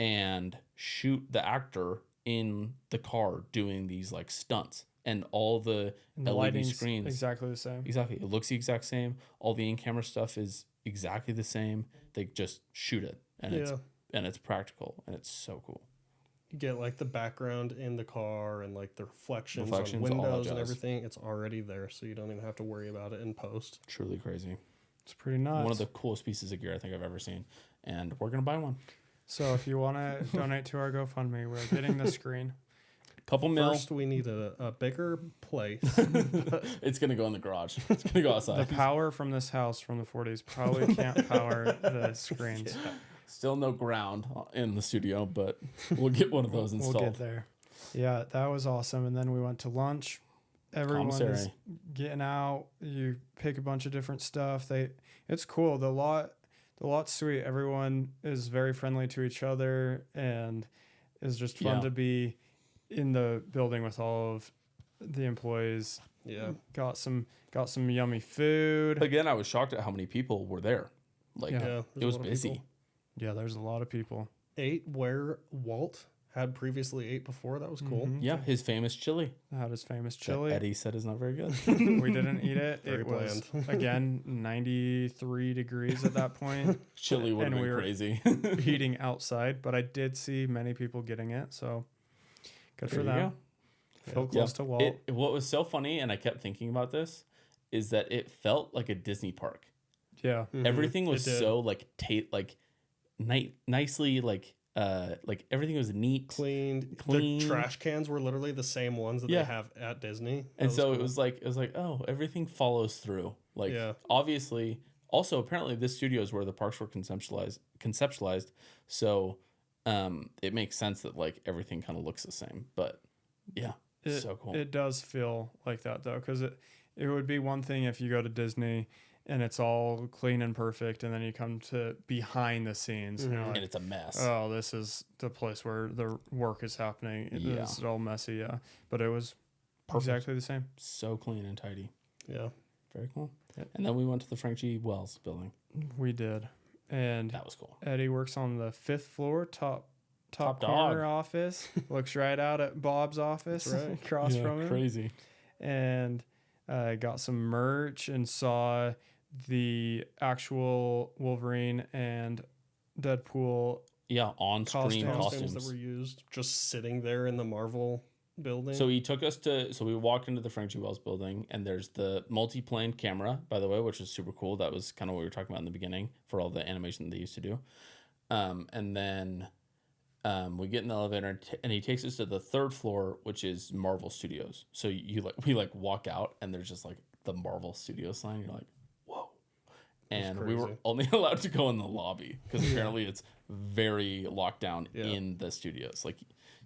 and shoot the actor in the car doing these like stunts. And all the And the LED lighting's screens. exactly the same. Exactly. It looks the exact same. All the in-camera stuff is exactly the same. They just shoot it, and it's practical, and it's so cool. You get like the background in the car and like the reflections Reflections, on all that windows and jazz. everything. It's already there, so you don't even have to worry about it in post. Truly crazy. It's pretty nuts. One of the coolest pieces of gear I think I've ever seen, and we're gonna buy one. So if you want to donate to our GoFundMe, we're getting the screen. Couple mil. First, we need a bigger place. It's gonna go in the garage. It's gonna go The outside. power from this house from the 40s probably can't power the screens. Still no ground in the studio, but we'll get one of those We'll installed. get there. Yeah, that was awesome. And then we went to lunch. Everyone is Commissary. getting out. You pick a bunch of different stuff. It's cool. The lot's sweet. Everyone is very friendly to each other, and it's just fun Yeah. to be in the building with all of the employees. Yeah. Got some yummy food. Again, I was shocked at how many people were there. Like Yeah. Yeah. it there's a was lot of busy. people. Yeah, there's a lot of people. Ate where Walt had previously ate before. That was cool. Mhm. Yeah, his famous chili. Had his famous that chili. Eddie said is not very good. We didn't eat it. Very It was bland. again 93 degrees at that point. Chili would have And been we were- crazy. Eating outside, but I did see many people getting it, so good for There you them. go. Feel close to Walt. What was so funny, and I kept thinking about this, is that it felt like a Disney park. Yeah, Everything was It did. so like nicely like everything was neat, Cleaned. Clean. The trash cans were literally the same ones that Yeah. they have at Disney. That and so cool. it was like oh, everything follows through. Like Yeah. obviously, also apparently this studio is where the parks were conceptualized. So it makes sense that like everything kind of looks the same. But yeah, so cool. It does feel like that though, because it would be one thing if you go to Disney and it's all clean and perfect, and then you come to behind the scenes and you're and like, it's a mess. oh, this is the place where the work is happening. Yeah. It's all messy, yeah. But it was Perfect. exactly the same. So clean and tidy. Yeah. Very cool. And then we went to the Frank G. Wells building. We did. And That was cool. Eddie works on the 5th floor, top Top corner dog. office. Looks right out at Bob's office, That's right. across from him. Crazy. And got some merch and saw the actual Wolverine and Deadpool. Yeah, on-screen Costumes. That were used just sitting there in the Marvel building. So he took us to, so we walked into the Frank G. Wells building, and there's the multi-plane camera, by the way, which is super cool. That was kind of what we were talking about in the beginning for all the animation they used to do. And then we get in the elevator, and he takes us to the 3rd floor, which is Marvel Studios. So we walk out, and there's just like the Marvel Studios sign. You're like, whoa. And we were crazy. only allowed to go in the lobby because apparently it's very locked down Yeah. in the studios. Like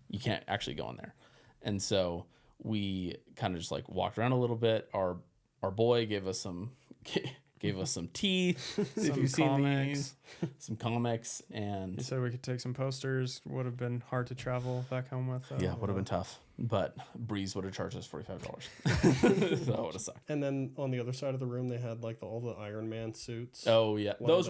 you can't actually go in there. And so we kind of just like walked around a little bit. Our boy gave us some teeth. If Some you've seen comics. these, some comics, He and said we could take some posters. Would have been hard to travel back home with. yeah, would have been tough. But Breeze would have charged us $45. So that would have sucked. And then on the other side of the room, they had like all the Iron Man suits. Oh yeah, What those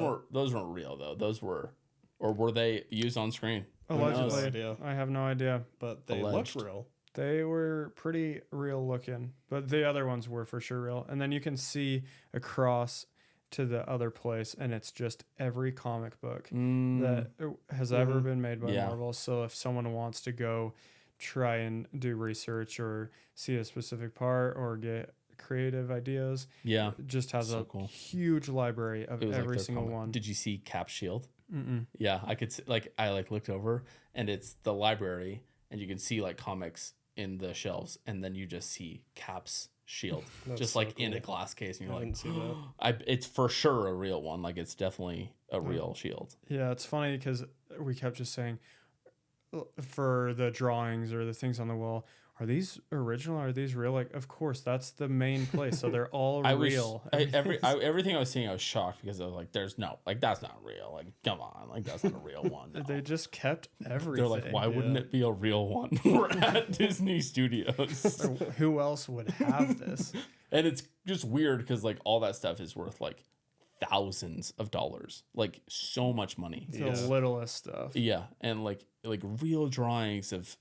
weren't real though. Those were, or were they used on screen? Who knows? Allegedly. idea. I have no idea. But they Alleged. looked real. They were pretty real looking, but the other ones were for sure real. And then you can see across to the other place, and it's just every comic book that has ever been made by Yeah. Marvel. So if someone wants to go try and do research or see a specific part or get creative ideas, Yeah, it just has So a cool. huge library of it was every their single comic. one. Did you see Cap's shield? Mm-mm. Yeah, I could see, I looked over, and it's the library, and you can see like comics in the shelves, and then you just see Cap's shield, That's just so like in a cool. glass case, and I you're like, didn't see that. it's for sure a real one. Like it's definitely a real shield. Yeah, it's funny because we kept just saying for the drawings or the things on the wall, are these original? Are these real? Like, of course, that's the main place. So they're all real. Everything I was seeing, I was shocked because I was like, "There's no, like that's not real. Like, come on, like that's not a real one." No. They just kept everything. They're like, "Why wouldn't it be a real one?" We're at Disney Studios, Who else would have this? and it's just weird because like all that stuff is worth like thousands of dollars, like so much money. The littlest stuff. Yeah, and like real drawings of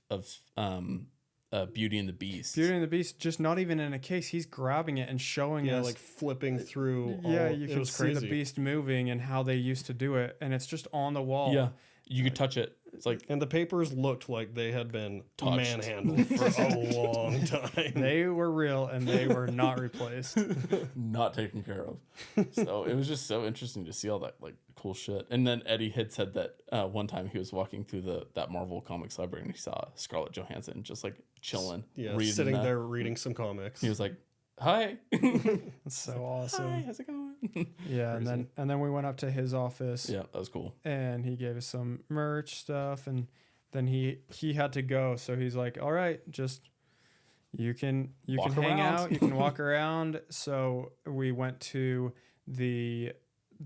Beauty and the Beast. Beauty and the Beast, just not even in a case. He's grabbing it and showing Yeah, us. like flipping through. Yeah, all, you it can was see the crazy. Beast moving and how they used to do it, and it's just on the wall. Yeah, you could touch it. It's like And the papers looked like they had been Touched. manhandled for a long time. They were real and they were not replaced. not taken care of. So it was just so interesting to see all that like cool shit. And then Eddie had said that one time he was walking through that Marvel Comics library and he saw Scarlett Johansson just like chilling, Yeah, reading sitting that. there reading some comics. He was like, "Hi, It's so awesome. hi, how's it going?" Yeah, Crazy. and then we went up to his office. Yeah, that was cool. And he gave us some merch stuff, and then he had to go, so he's like, all right, just you can Walk hang around. out, you can walk around. So we went to the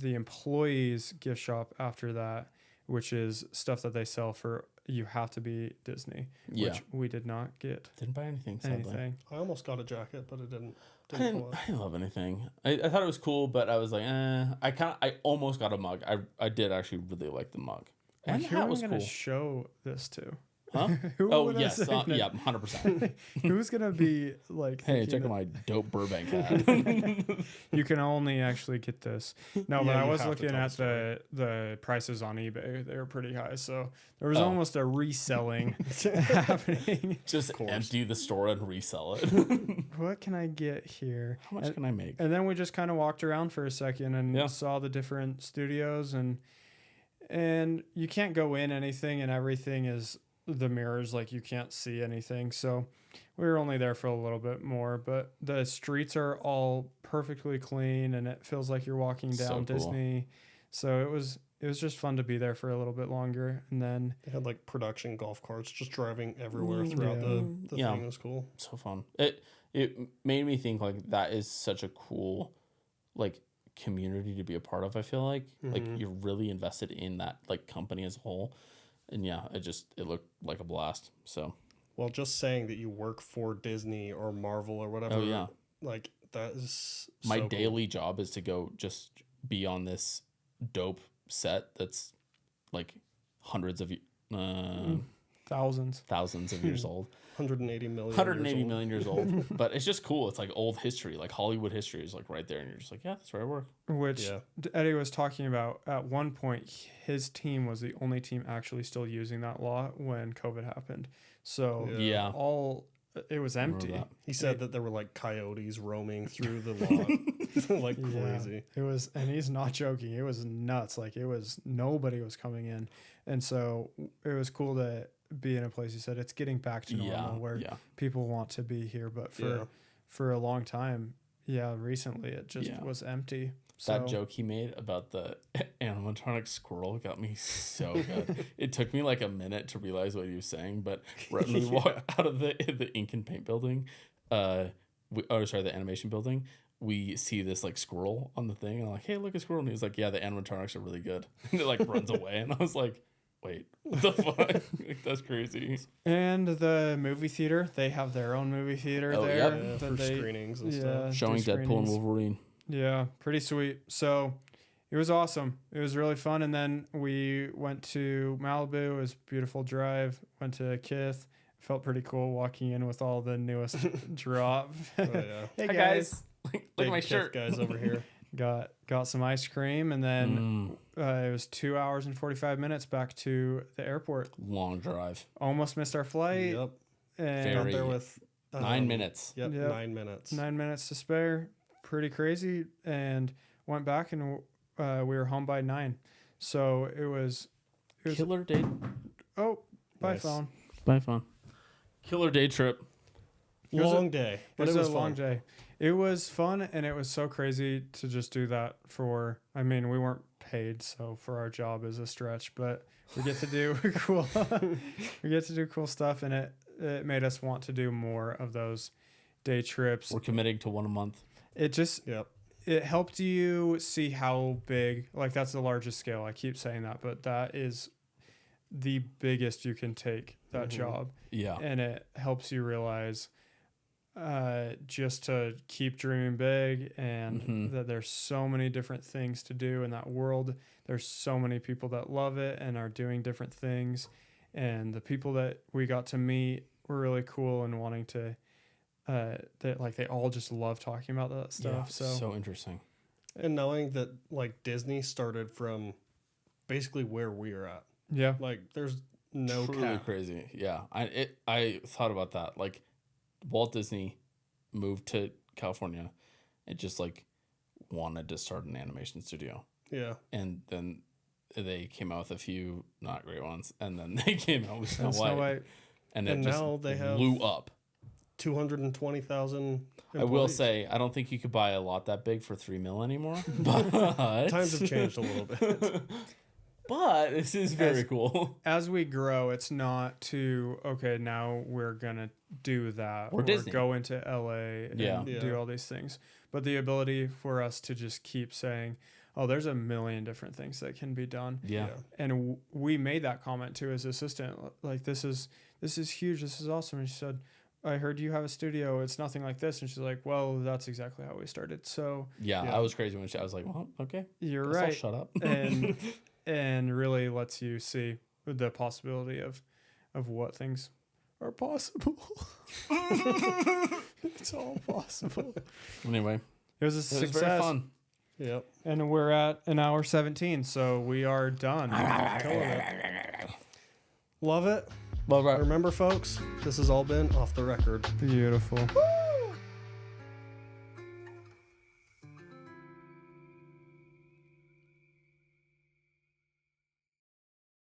employees gift shop after that, which is stuff that they sell for you have to be Disney, Yeah, which we did not get didn't buy anything. Sadly. anything. I almost got a jacket, but it didn't. I Didn't didn't, pull I didn't love anything. I thought it was cool, but I was like, I almost got a mug. I did actually really like the mug. And Like, the who hat am I was gonna cool. show this to? Huh? Who Oh would I yes, say that- yeah, 100%. Who's gonna be like? Hey, thinking check out that- my dope Burbank hat. You can only actually get this. No, but Yeah, I you was have to looking tell at the the prices on eBay. They were pretty high, so there was Oh. almost a reselling happening. Just course. empty the store and resell it. What can I get here? How much can I make? And then we just kind of walked around for a second and Yeah. saw the different studios, and you can't go in anything, and everything is the mirrors, like you can't see anything. So we were only there for a little bit more, but the streets are all perfectly clean, and it feels like you're walking So down cool. Disney. So it was just fun to be there for a little bit longer, and then They had like production golf carts just driving everywhere Mm, throughout yeah. the Yeah. thing. It was cool. So fun. It made me think like that is such a cool like community to be a part of. I feel like you're really invested in that like company as a whole, and yeah, it looked like a blast. So Well, just saying that you work for Disney or Marvel or whatever, Oh, yeah. like That is My so cool. daily job is to go just be on this dope set that's like hundreds of Thousands. thousands of years old. 180 million. 180 years old. million years old. But it's just cool. It's like old history, like Hollywood history is like right there, and you're just like, yeah, that's where I work. Which Yeah. Eddie was talking about. At one point, his team was the only team actually still using that law when COVID happened. So Yeah. it was I remember empty. that. He said that there were like coyotes roaming through the lot like crazy. It was, and he's not joking. It was nuts. Like nobody was coming in, and so it was cool to be in a place. He said it's getting back to normal where people want to be here, but for a long time, recently it just was empty. So, That joke he made about the animatronic squirrel got me so good. It took me like a minute to realize what he was saying, but right when we walked out of the ink and paint building, the animation building, we see this like squirrel on the thing, and I'm like, hey, look, a squirrel. And he was like, yeah, the animatronics are really good. And it like runs away, and I was like, wait, what the fuck? Like, that's crazy. and the movie theater, they have their own movie theater there. Yeah, that for they- screenings and yeah, stuff. do Showing Deadpool and screenings. Wolverine. Yeah, pretty sweet. So it was awesome. It was really fun. And then we went to Malibu. It was a beautiful drive. Went to Kith. Felt pretty cool walking in with all the newest drop. Oh, yeah. Hey Hi, guys. Look at Big my Kith shirt. guys over here. Got some ice cream, and then it was 2 hours and 45 minutes back to the airport. Long drive. Almost missed our flight. Yep. And Got Very- there with 9 minutes. Yep, Yep. 9 minutes. 9 minutes to spare. Pretty crazy. And went back, and we were home by 9. So it was Killer day. oh, by Nice. phone. Bye, phone. Killer day trip. It was a- Long day, but it was a fun. long day. It was fun, and it was so crazy to just do that I mean, we weren't paid, so for our job is a stretch, but we get to do cool stuff, and it made us want to do more of those day trips. We're committing to one a month. It just Yep. it helped you see how big, like that's the largest scale. I keep saying that, but that is the biggest you can take that job. Yeah. And it helps you realize just to keep dreaming big, and that there's so many different things to do in that world. There's so many people that love it and are doing different things, and the people that we got to meet were really cool and wanting to that like they all just love talking about that stuff. So interesting. And knowing that like Disney started from basically where we are at. yeah, Like there's no Truly cap. crazy. Yeah. I thought about that. Like Walt Disney moved to California and just like wanted to start an animation studio. Yeah. And then they came out with a few not great ones. And then they came out with Snow and Snow White. And And it just now they have blew up. 220,000 I will say, I don't think you could buy a lot that big for $3 million anymore. But times have changed a little bit. But this is very cool. As we grow, it's not to okay, now we're gonna do that Or Disney. go into LA and Yeah. do all these things. But the ability for us to just keep saying, oh, there's a million different things that can be done. Yeah. And we made that comment to his assistant, like this is huge, this is awesome. And she said, I heard you have a studio, it's nothing like this. And she's like, well, that's exactly how we started. So Yeah, Yeah. I was crazy when I was like, well, okay. you're Guess I'll right. shut up. and really lets you see the possibility of what things are possible. It's all possible. Anyway, It was a it was success. very fun. Yep. And we're at an hour 17, so we are done. Killing it. Love it. Love that. Remember, folks, this has all been off the record. Beautiful. Woo!